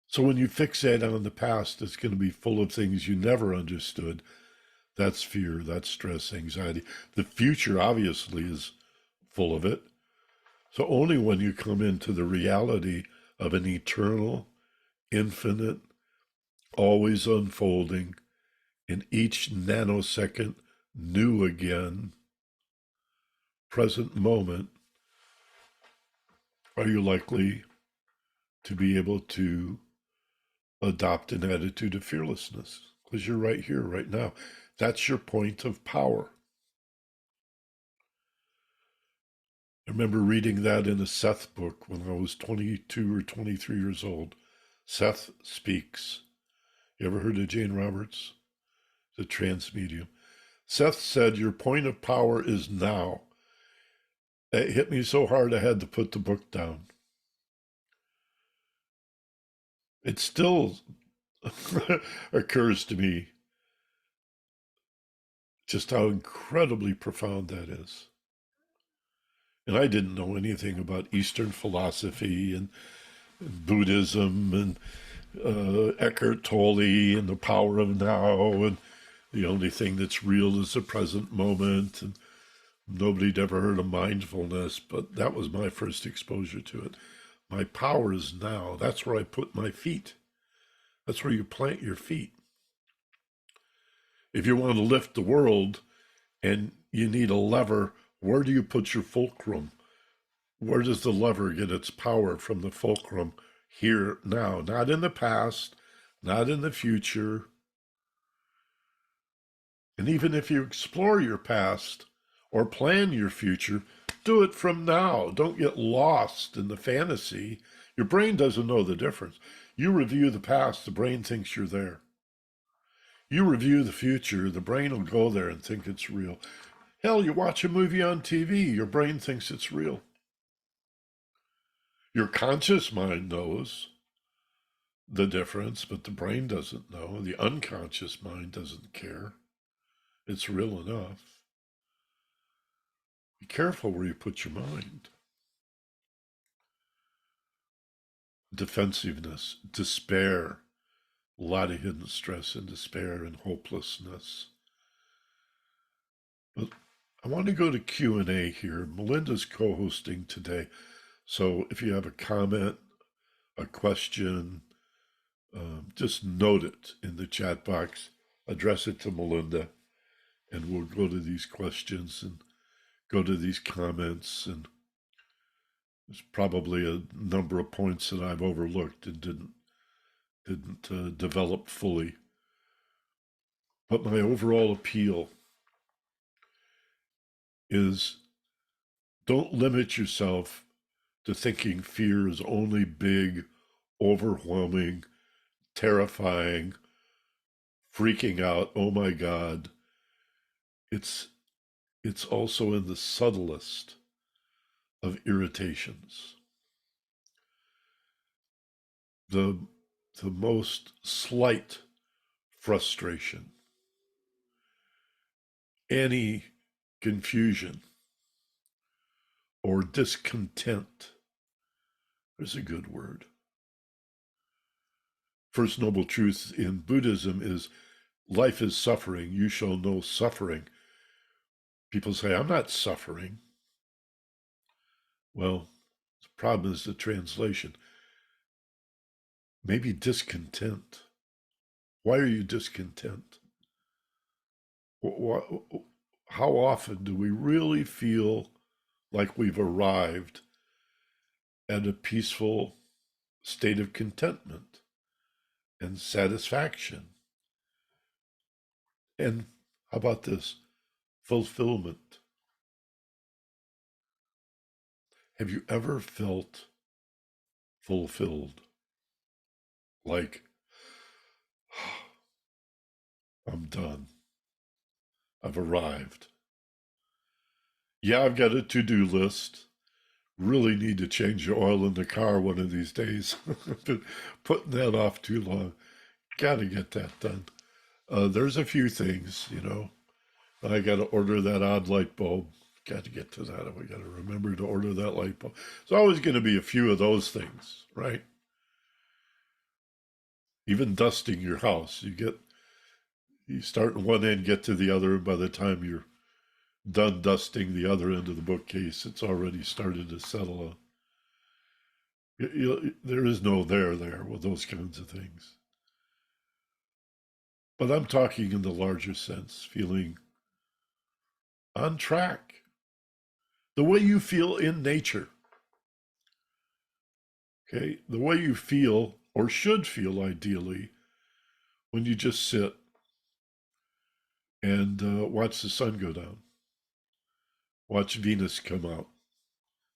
So when you fixate on the past, it's going to be full of things you never understood. That's fear, that's stress, anxiety. The future, obviously, is full of it. So only when you come into the reality of an eternal, infinite, always unfolding, in each nanosecond, new again, present moment, are you likely to be able to adopt an attitude of fearlessness? Because you're right here, right now. That's your point of power. I remember reading that in a Seth book when I was 22 or 23 years old. Seth Speaks. You ever heard of Jane Roberts? The trance medium. Seth said, "Your point of power is now." It hit me so hard I had to put the book down. It still occurs to me just how incredibly profound that is. And I didn't know anything about Eastern philosophy and Buddhism and Eckhart Tolle and the power of now, and the only thing that's real is the present moment. And nobody'd ever heard of mindfulness, but that was my first exposure to it. My power is now. That's where I put my feet. That's where you plant your feet. If you want to lift the world and you need a lever, where do you put your fulcrum? Where does the lever get its power? From the fulcrum here, now, not in the past, not in the future. And even if you explore your past or plan your future, do it from now. Don't get lost in the fantasy. Your brain doesn't know the difference. You review the past, the brain thinks you're there. You review the future, the brain will go there and think it's real. Hell, you watch a movie on TV, your brain thinks it's real. Your conscious mind knows the difference, but the brain doesn't know. The unconscious mind doesn't care. It's real enough. Be careful where you put your mind. Defensiveness, despair, a lot of hidden stress and despair and hopelessness. But I want to go to Q&A here. Melinda's co-hosting today. So if you have a comment, a question, just note it in the chat box, address it to Melinda, and we'll go to these questions and go to these comments. And there's probably a number of points that I've overlooked and didn't develop fully. But my overall appeal is, don't limit yourself to thinking fear is only big, overwhelming, terrifying, freaking out, oh my God. It's it's also in the subtlest of irritations. The, the most slight frustration, any confusion or discontent. There's a good word. First noble truth in Buddhism is life is suffering. You shall know suffering. People say, I'm not suffering. Well, the problem is the translation. Maybe discontent. Why are you discontent? How often do we really feel like we've arrived at a peaceful state of contentment and satisfaction? And how about this? Fulfillment. Have you ever felt fulfilled? Like, I'm done. I've arrived. Yeah, I've got a to-do list. Really need to change the oil in the car one of these days. I've been putting that off too long. Got to get that done. There's a few things, I got to order that odd light bulb. Got to get to that. We got to remember to order that light bulb. It's always going to be a few of those things, right? Even dusting your house, you start in one end, get to the other, and by the time you're done dusting the other end of the bookcase, it's already started to settle. There is no there with those kinds of things. But I'm talking in the larger sense, feeling on track. The way you feel in nature, okay? The way you feel, or should feel ideally, when you just sit and watch the sun go down, watch Venus come out.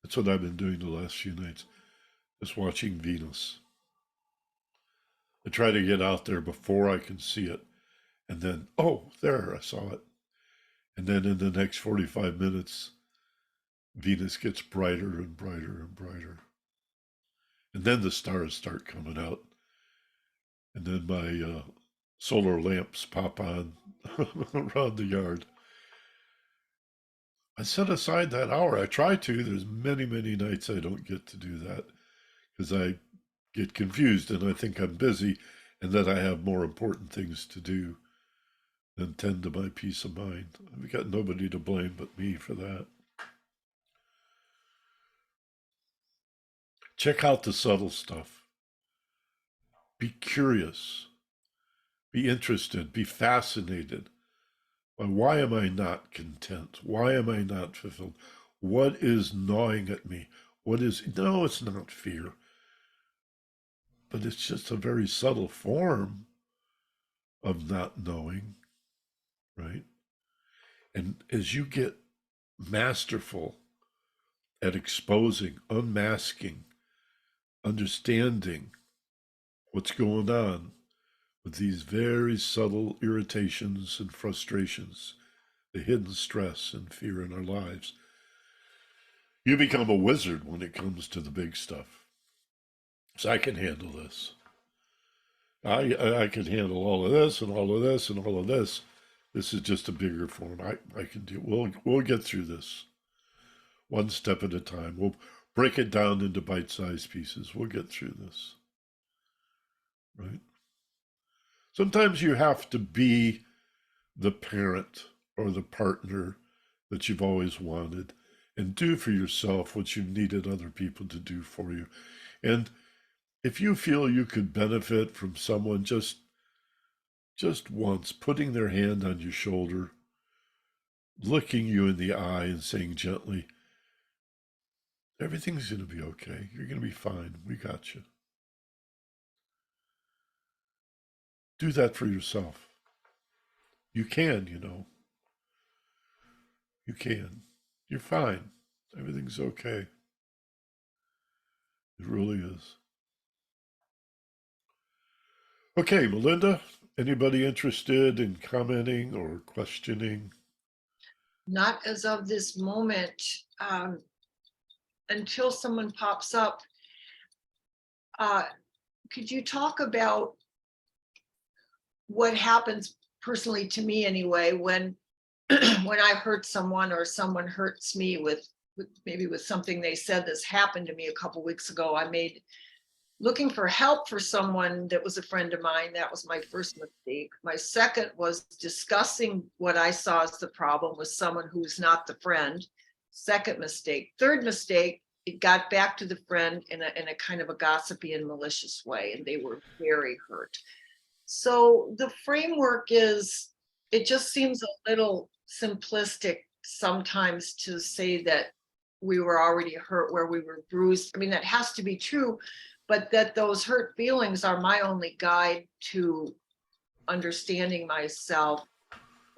That's what I've been doing the last few nights, just watching Venus. I try to get out there before I can see it. And then, oh, there, I saw it. And then in the next 45 minutes, Venus gets brighter and brighter and brighter. And then the stars start coming out. And then my solar lamps pop on around the yard. I set aside that hour. I try to. There's many, many nights I don't get to do that because I get confused and I think I'm busy and that I have more important things to do than tend to my peace of mind. I've got nobody to blame but me for that. Check out the subtle stuff. Be curious. Be interested. Be fascinated. Why am I not content? Why am I not fulfilled? What is gnawing at me? No, it's not fear, but it's just a very subtle form of not knowing, right? And as you get masterful at exposing, unmasking, understanding what's going on with these very subtle irritations and frustrations, the hidden stress and fear in our lives, you become a wizard when it comes to the big stuff. So I can handle this. I can handle all of this and all of this and all of this. This is just a bigger form. I can do. We'll get through this one step at a time. We'll break it down into bite-sized pieces. We'll get through this, right? Sometimes you have to be the parent or the partner that you've always wanted and do for yourself what you've needed other people to do for you. And if you feel you could benefit from someone just once putting their hand on your shoulder, looking you in the eye and saying gently, everything's going to be okay. You're going to be fine. We got you. Do that for yourself. You can, You can. You're fine. Everything's okay. It really is. Okay, Melinda, anybody interested in commenting or questioning? Not as of this moment, until someone pops up. Uh, could you talk about what happens personally to me anyway when when I hurt someone or someone hurts me with maybe with something they said? This happened to me a couple weeks ago. I made looking for help for someone that was a friend of mine. That was my first mistake. My second was discussing what I saw as the problem with someone who's not the friend. Second mistake. Third mistake, it got back to the friend in a kind of a gossipy and malicious way, and they were very hurt. So the framework is, it just seems a little simplistic sometimes to say that we were already hurt where we were bruised. I mean, that has to be true, but that those hurt feelings are my only guide to understanding myself.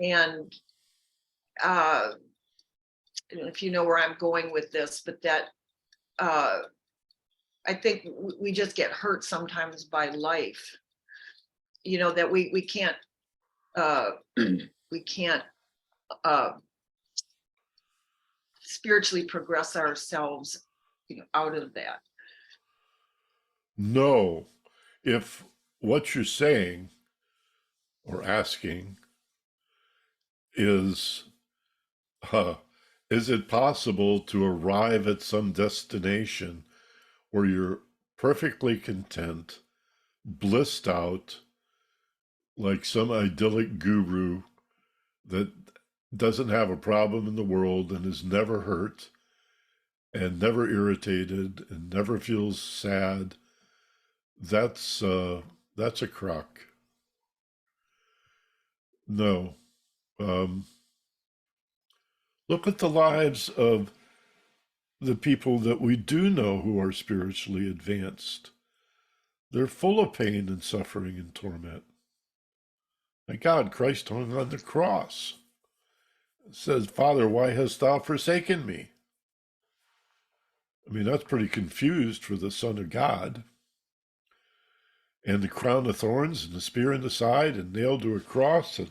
And if you know where I'm going with this, but that uh, I think we just get hurt sometimes by life, you know, that we can't uh, we can't uh, spiritually progress ourselves, you know, out of that. No. If what you're saying or asking is, uh, is it possible to arrive at some destination where you're perfectly content, blissed out, like some idyllic guru that doesn't have a problem in the world and is never hurt and never irritated and never feels sad? That's a crock. No. Um, Look at the lives of the people that we do know who are spiritually advanced. They're full of pain and suffering and torment. My God, Christ hung on the cross. It says, Father, why hast thou forsaken me? I mean, that's pretty confused for the Son of God. And the crown of thorns and the spear in the side and nailed to a cross. And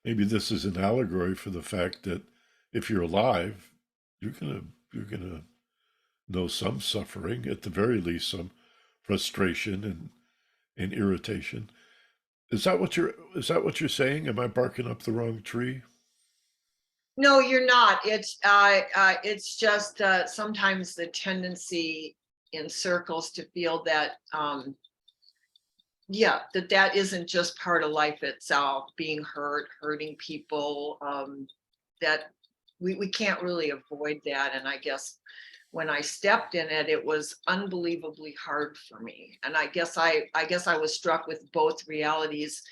maybe this is an allegory for the fact that if you're alive, you're gonna know some suffering, at the very least, some frustration and irritation. Is that what you're saying? Am I barking up the wrong tree? No, you're not. It's just sometimes the tendency in circles to feel that yeah, that that isn't just part of life itself, being hurt, hurting people, that we can't really avoid that. And I guess when I stepped in it, it was unbelievably hard for me. And I guess I was struck with both realities.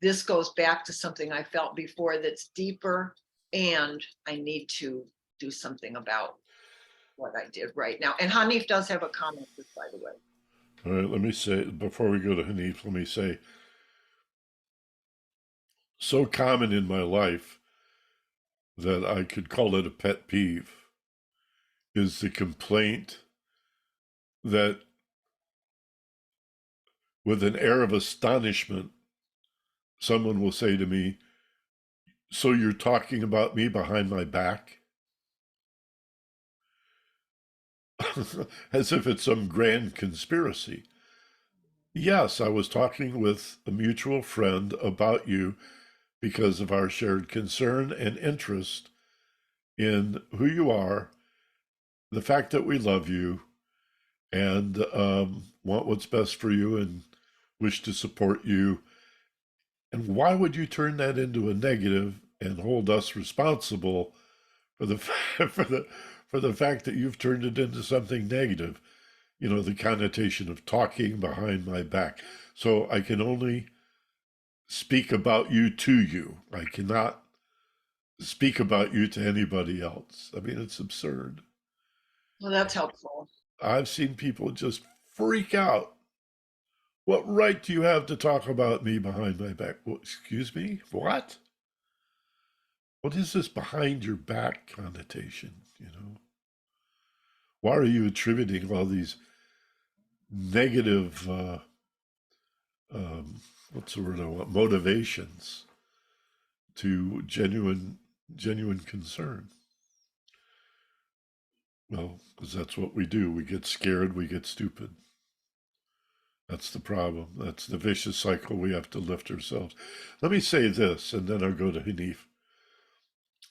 This goes back to something I felt before that's deeper, and I need to do something about what I did right now. And Hanif does have a comment, just by the way. All right, let me say, before we go to Hanif, let me say, so common in my life that I could call it a pet peeve is the complaint that, with an air of astonishment, someone will say to me, so you're talking about me behind my back? As if it's some grand conspiracy. Yes, I was talking with a mutual friend about you because of our shared concern and interest in who you are, the fact that we love you, and want what's best for you and wish to support you. And why would you turn that into a negative and hold us responsible for the for the for the fact that you've turned it into something negative? You know, the connotation of talking behind my back. So I can only speak about you to you. I cannot speak about you to anybody else. I mean, it's absurd. Well, that's helpful. I've seen people just freak out. What right do you have to talk about me behind my back? Well, excuse me? What? What is this behind your back connotation? Why are you attributing all these negative, what's the word I want, motivations to genuine genuine concern. Well, because that's what we do. We get scared, we get stupid. That's the problem. That's the vicious cycle we have to lift ourselves. Let me say this, and then I'll go to Hanif.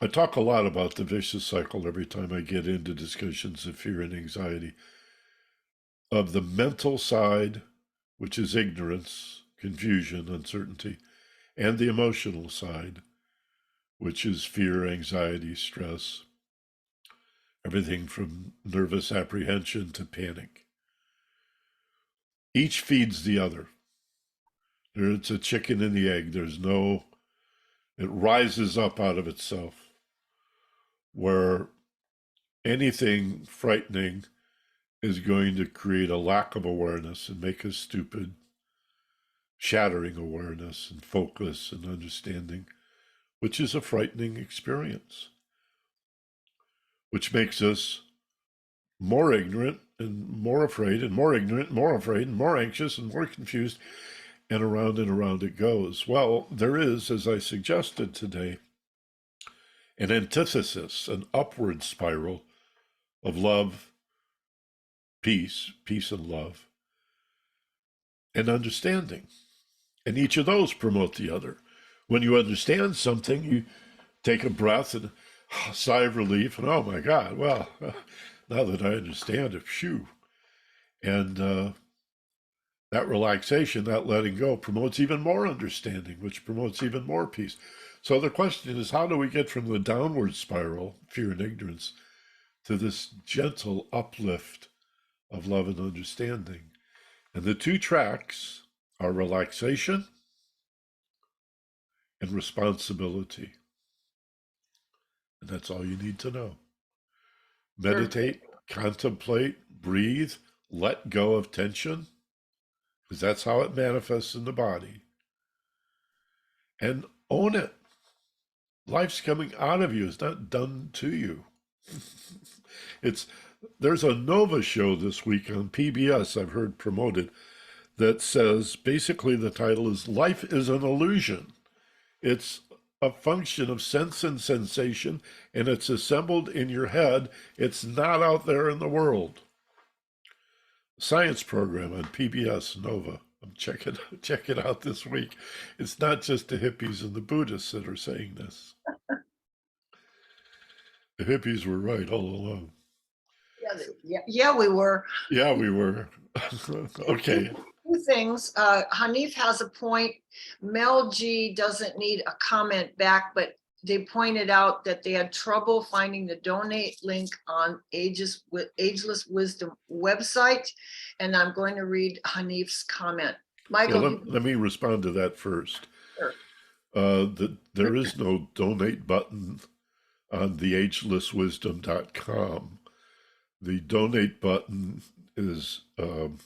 I talk a lot about the vicious cycle every time I get into discussions of fear and anxiety. Of the mental side, which is ignorance, confusion, uncertainty, and the emotional side, which is fear, anxiety, stress, everything from nervous apprehension to panic. Each feeds the other. It's a chicken and the egg. It rises up out of itself. Where anything frightening is going to create a lack of awareness and make us stupid, shattering awareness and focus and understanding, which is a frightening experience, which makes us more ignorant and more afraid and more ignorant, more afraid and more anxious and more confused, and around it goes. Well, there is, as I suggested today, an antithesis, an upward spiral of love, peace and love, and understanding. And each of those promote the other. When you understand something, you take a breath and a sigh of relief, and oh my God, well, now that I understand it, phew. And that relaxation, that letting go, promotes even more understanding, which promotes even more peace. So the question is, how do we get from the downward spiral, fear and ignorance, to this gentle uplift of love and understanding? And the two tracks are relaxation and responsibility. And that's all you need to know. Meditate, contemplate, breathe, let go of tension, because that's how it manifests in the body. And own it. Life's coming out of you. It's not done to you. There's a Nova show this week on PBS I've heard promoted that says, basically the title is Life is an Illusion. It's a function of sense and sensation, and it's assembled in your head. It's not out there in the world. Science program on PBS Nova. Check it out this week. It's not just the hippies and the Buddhists that are saying this. The hippies were right all along. Yeah, we were. Yeah, we were. Okay. Two things. Hanif has a point. Mel G doesn't need a comment back, but they pointed out that they had trouble finding the donate link on Ageless Wisdom website. And I'm going to read Hanif's comment. Michael, well, let me respond to that first. Sure. There is no donate button on the agelesswisdom.com. The donate button is on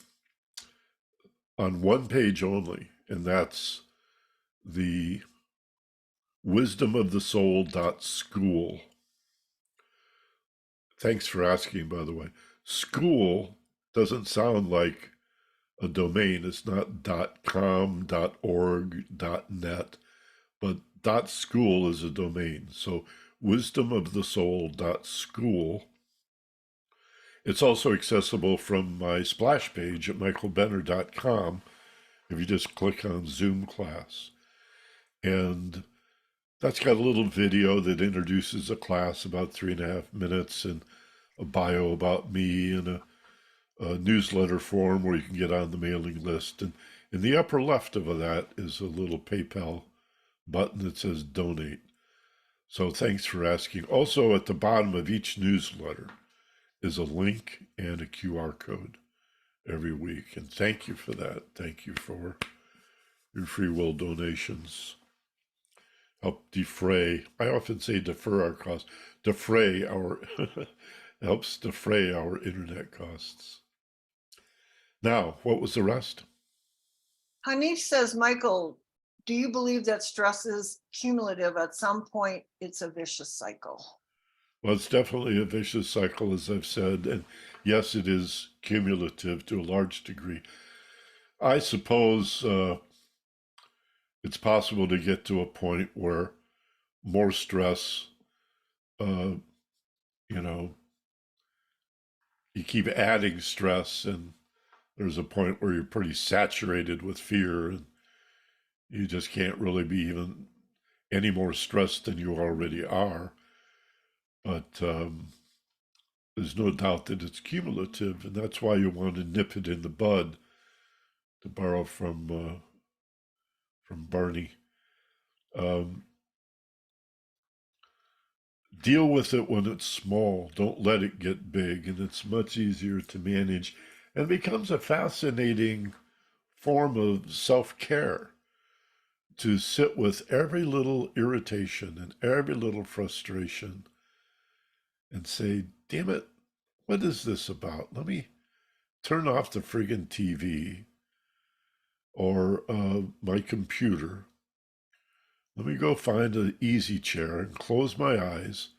one page only, and that's the wisdomofthesoul.school. Thanks for asking, by the way. School doesn't sound like a domain. It's not .com, .org, .net, but .school is a domain. So wisdomofthesoul.school. It's also accessible from my splash page at michaelbenner.com if you just click on Zoom class. And that's got a little video that introduces a class, about 3.5 minutes, and a bio about me, and a newsletter form where you can get on the mailing list. And in the upper left of that is a little PayPal button that says donate. So thanks for asking. Also, at the bottom of each newsletter is a link and a QR code every week. And thank you for that. Thank you for your free will donations. Help defray, I often say defer our costs, helps defray our internet costs. Now, what was the rest? Hanif says, Michael, do you believe that stress is cumulative? At some point, it's a vicious cycle. Well, it's definitely a vicious cycle, as I've said, and yes, it is cumulative to a large degree. I suppose it's possible to get to a point where more stress uh, you know, you keep adding stress, and there's a point where you're pretty saturated with fear, and you just can't really be even any more stressed than you already are. But there's no doubt that it's cumulative, and that's why you want to nip it in the bud, to borrow from Barney. Um, Deal with it when it's small. Don't let it get big, and it's much easier to manage, and becomes a fascinating form of self-care to sit with every little irritation and every little frustration and say, damn it, what is this about? Let me turn off the friggin' TV or my computer. Let me go find an easy chair and close my eyes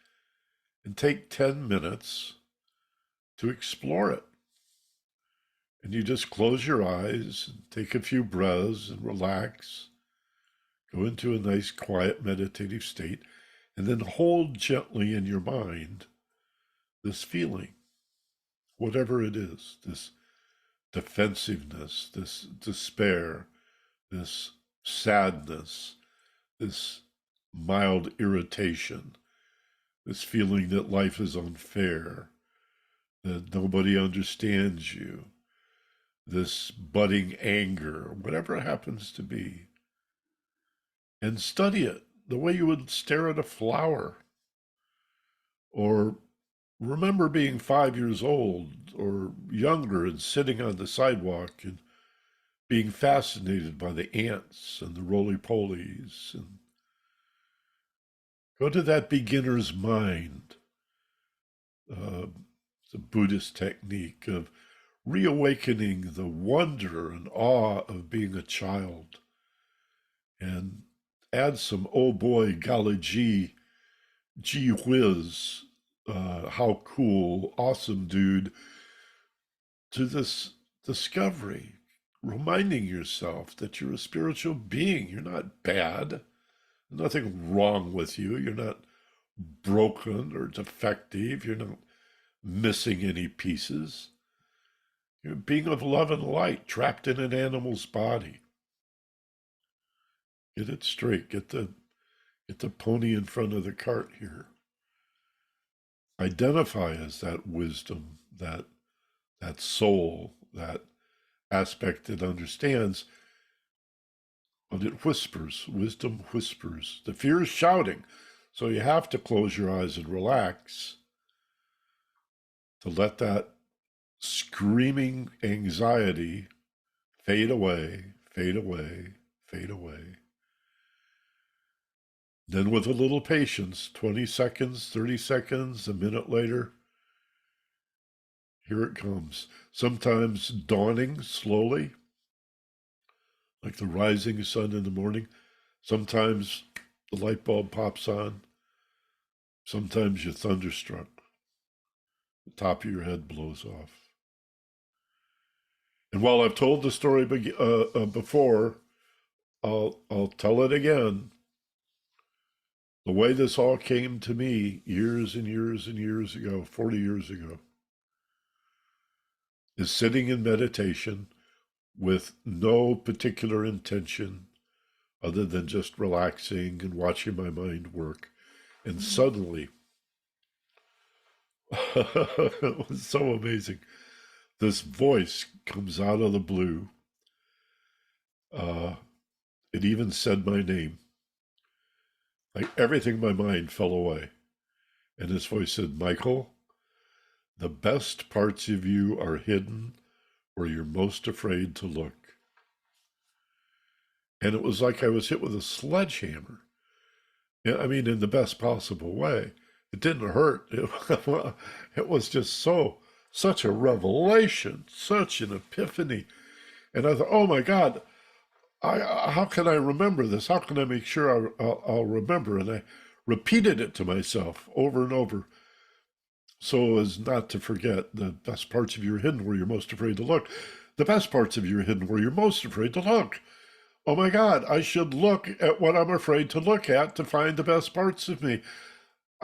and take 10 minutes to explore it. And you just close your eyes and take a few breaths and relax, go into a nice, quiet, meditative state, and then hold gently in your mind this feeling, whatever it is, this defensiveness, this despair, this sadness, this mild irritation, this feeling that life is unfair, that nobody understands you, this budding anger, whatever it happens to be, and study it the way you would stare at a flower. Or remember being 5 years old or younger and sitting on the sidewalk and being fascinated by the ants and the roly-polies, and go to that beginner's mind. It's a Buddhist technique of reawakening the wonder and awe of being a child, and add some oh boy, golly gee whiz, how cool, awesome dude, to this discovery, reminding yourself that you're a spiritual being. You're not bad. Nothing wrong with you. You're not broken or defective. You're not missing any pieces. You're a being of love and light trapped in an animal's body. Get it straight. Get the pony in front of the cart here. Identify as that wisdom, that soul, that aspect that understands, but it whispers. Wisdom whispers. The fear is shouting. So you have to close your eyes and relax to let that screaming anxiety fade away, fade away, fade away. Then with a little patience, 20 seconds, 30 seconds, a minute later, here it comes. Sometimes dawning slowly, like the rising sun in the morning. Sometimes the light bulb pops on. Sometimes you're thunderstruck. The top of your head blows off. And while I've told the story before, I'll tell it again. The way this all came to me years and years and years ago, 40 years ago, is sitting in meditation with no particular intention other than just relaxing and watching my mind work. And suddenly, it was so amazing. This voice comes out of the blue. It even said my name. Like everything in my mind fell away. And this voice said, Michael, the best parts of you are hidden where you're most afraid to look. And it was like I was hit with a sledgehammer. I mean, in the best possible way. It didn't hurt. It was just such a revelation, such an epiphany. And I thought, oh my God, how can I remember this? How can I make sure I'll remember? And I repeated it to myself over and over so as not to forget. The best parts of you are hidden where you're most afraid to look. The best parts of you are hidden where you're most afraid to look. Oh my God, I should look at what I'm afraid to look at to find the best parts of me.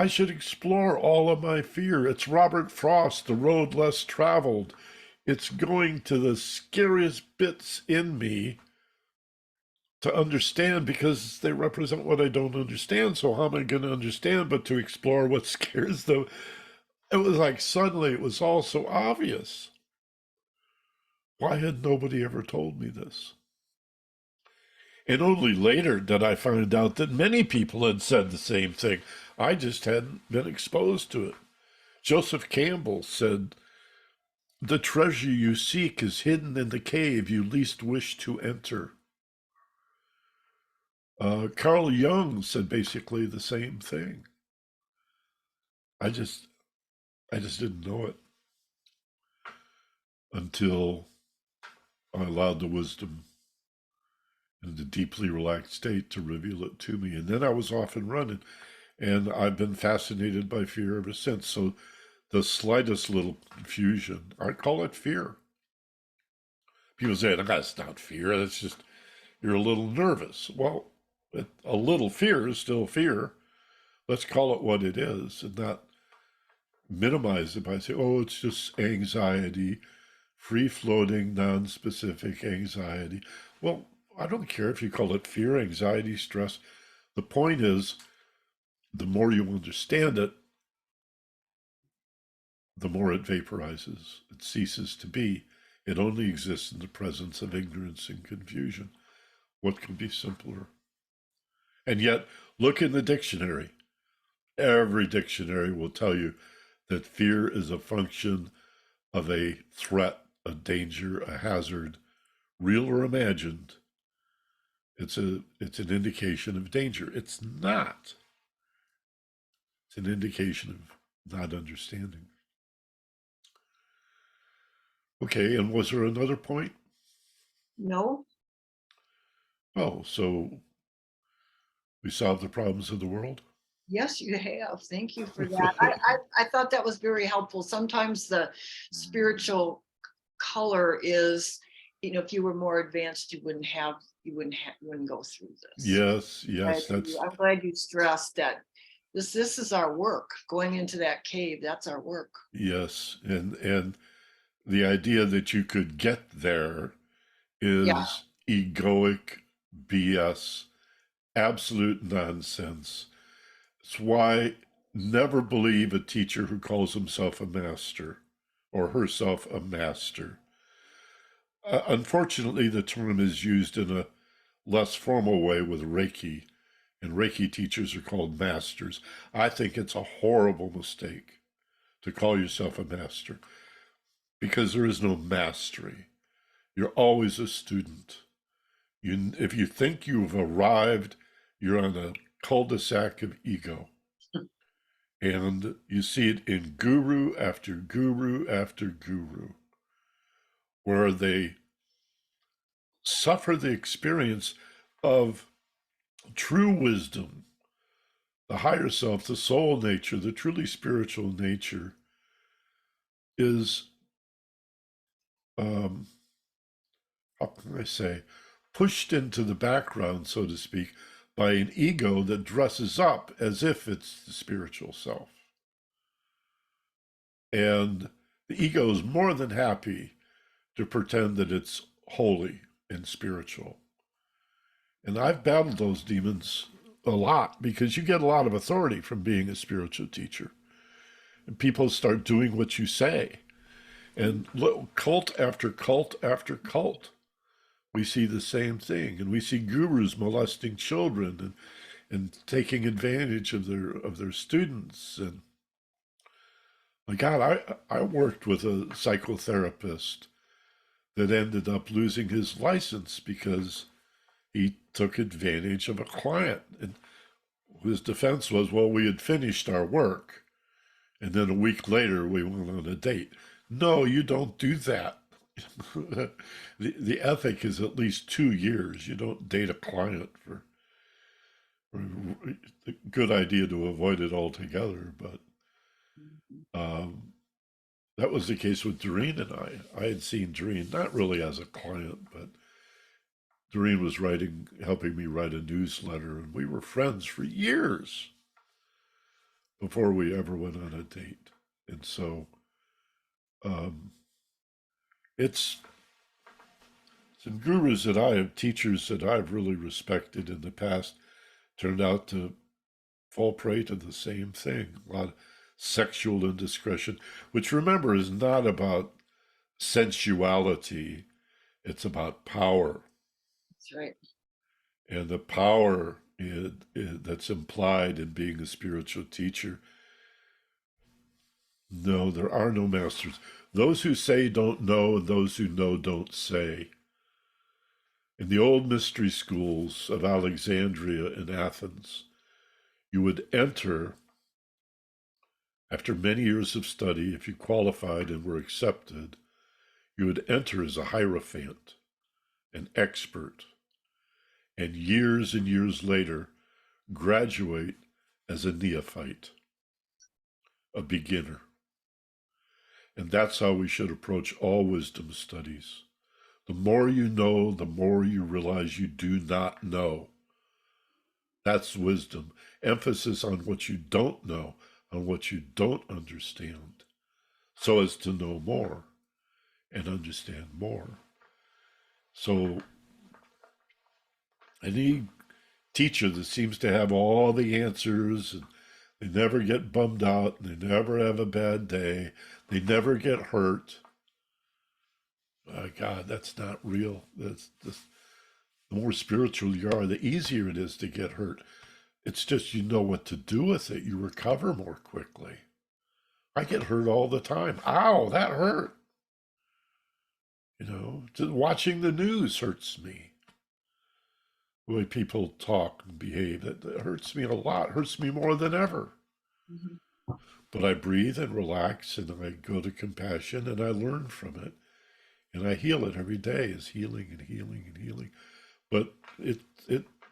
I should explore all of my fear. It's Robert Frost, The Road Less Traveled. It's going to the scariest bits in me to understand because they represent what I don't understand. So how am I going to understand but to explore what scares them? It was like suddenly it was all so obvious. Why had nobody ever told me this? And only later did I find out that many people had said the same thing. I just hadn't been exposed to it. Joseph Campbell said, "The treasure you seek is hidden in the cave you least wish to enter." Carl Jung said basically the same thing. I just, I just didn't know it until I allowed the wisdom in the deeply relaxed state to reveal it to me. And then I was off and running. And I've been fascinated by fear ever since. So the slightest little confusion, I call it fear. People say, that's not fear. That's just, you're a little nervous. Well, a little fear is still fear. Let's call it what it is and not minimize it by saying, oh, it's just anxiety, free floating, non specific anxiety. Well, I don't care if you call it fear, anxiety, stress. The point is, the more you understand it, the more it vaporizes. It ceases to be. It only exists in the presence of ignorance and confusion. What could be simpler? And yet, look in the dictionary. Every dictionary will tell you that fear is a function of a threat, a danger, a hazard, real or imagined. It's an indication of danger. It's not. It's an indication of not understanding. Okay, and was there another point? No? Oh, so we solved the problems of the world? Yes, you have. Thank you for that. I thought that was very helpful. Sometimes the spiritual color is, if you were more advanced, you wouldn't go through this. Yes, yes, I'm glad you stressed that this is our work. Going into that cave, that's our work. yes, and the idea that you could get there Yeah. is egoic BS, absolute nonsense. It's why never believe a teacher who calls himself a master or herself a master. Unfortunately, the term is used in a less formal way with Reiki, and Reiki teachers are called masters. I think it's a horrible mistake to call yourself a master because there is no mastery. You're always a student. If you think you've arrived, you're on a cul-de-sac of ego. And you see it in guru after guru after guru, where they suffer the experience of true wisdom, the higher self, the soul nature, the truly spiritual nature is, how can I say, pushed into the background, so to speak, by an ego that dresses up as if it's the spiritual self. And the ego is more than happy to pretend that it's holy and spiritual. And I've battled those demons a lot because you get a lot of authority from being a spiritual teacher. And people start doing what you say. And cult after cult after cult, we see the same thing. And we see gurus molesting children and taking advantage of their students. And my God, I worked with a psychotherapist that ended up losing his license because he took advantage of a client. And his defense was, well, we had finished our work. And then a week later, we went on a date. No, you don't do that. The ethic is at least 2 years. You don't date a client for a good idea to avoid it altogether. But that was the case with Doreen and I. I had seen Doreen, not really as a client, but Doreen was helping me write a newsletter, and we were friends for years. before we ever went on a date. And so it's some gurus that I have, teachers that I've really respected in the past, turned out to fall prey to the same thing. A lot of sexual indiscretion, which remember is not about sensuality, it's about power. That's right. And the power that's implied in being a spiritual teacher. No, there are no masters. Those who say don't know, and those who know don't say. In the old mystery schools of Alexandria and Athens, you would enter after many years of study. If you qualified and were accepted, you would enter as a hierophant, an expert, and years later, graduate as a neophyte, a beginner. And that's how we should approach all wisdom studies. The more you know, the more you realize you do not know. That's wisdom. Emphasis on what you don't know, on what you don't understand, so as to know more and understand more. So any teacher that seems to have all the answers, and they never get bummed out, and they never have a bad day, they never get hurt. God, that's not real. That's just, the more spiritual you are, the easier it is to get hurt. It's just you know what to do with it. You recover more quickly. I get hurt all the time. Ow, that hurt. You know, just watching the news hurts me. The way people talk and behave, that hurts me a lot, hurts me more than ever. Mm-hmm. But I breathe and relax, and I go to compassion, and I learn from it. And I heal it every day, is healing and healing and healing. But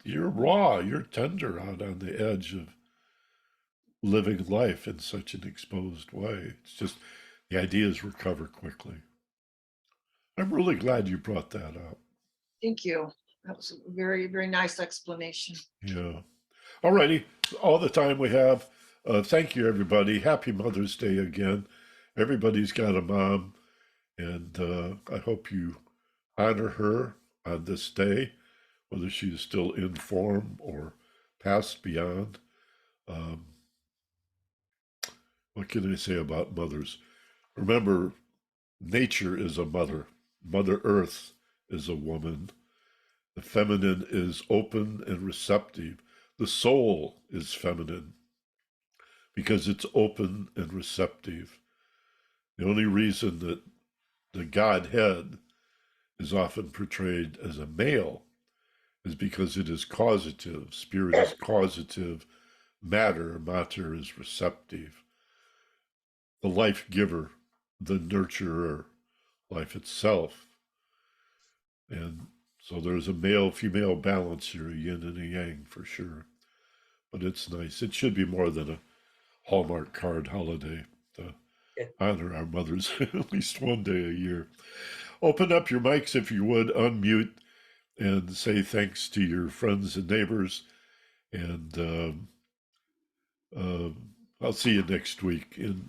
you're raw, you're tender out on the edge of living life in such an exposed way. It's just, the idea is recover quickly. I'm really glad you brought that up. Thank you. That was a very, very nice explanation. Yeah. All righty. All the time we have. Thank you, everybody. Happy Mother's Day again. Everybody's got a mom, and I hope you honor her on this day, whether she is still in form or passed beyond. What can I say about mothers? Remember, nature is a mother. Mother Earth is a woman. The feminine is open and receptive. The soul is feminine because it's open and receptive. The only reason that the Godhead is often portrayed as a male is because it is causative. Spirit is causative. Matter is receptive. The life giver, the nurturer, life itself. And so there's a male-female balance here, a yin and a yang for sure. But it's nice. It should be more than a Hallmark card holiday to honor our mothers at least one day a year. Open up your mics if you would, unmute, and say thanks to your friends and neighbors. And I'll see you next week in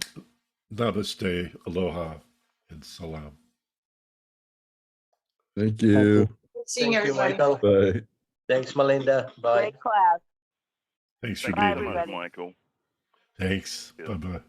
Namaste, Aloha, and Salam. Thank you. Seeing Thank you, everybody. Michael. Bye. Thanks, Melinda. Bye. Great class. Thanks for Bye, being here. everybody. Michael. Thanks. Yeah. Bye-bye.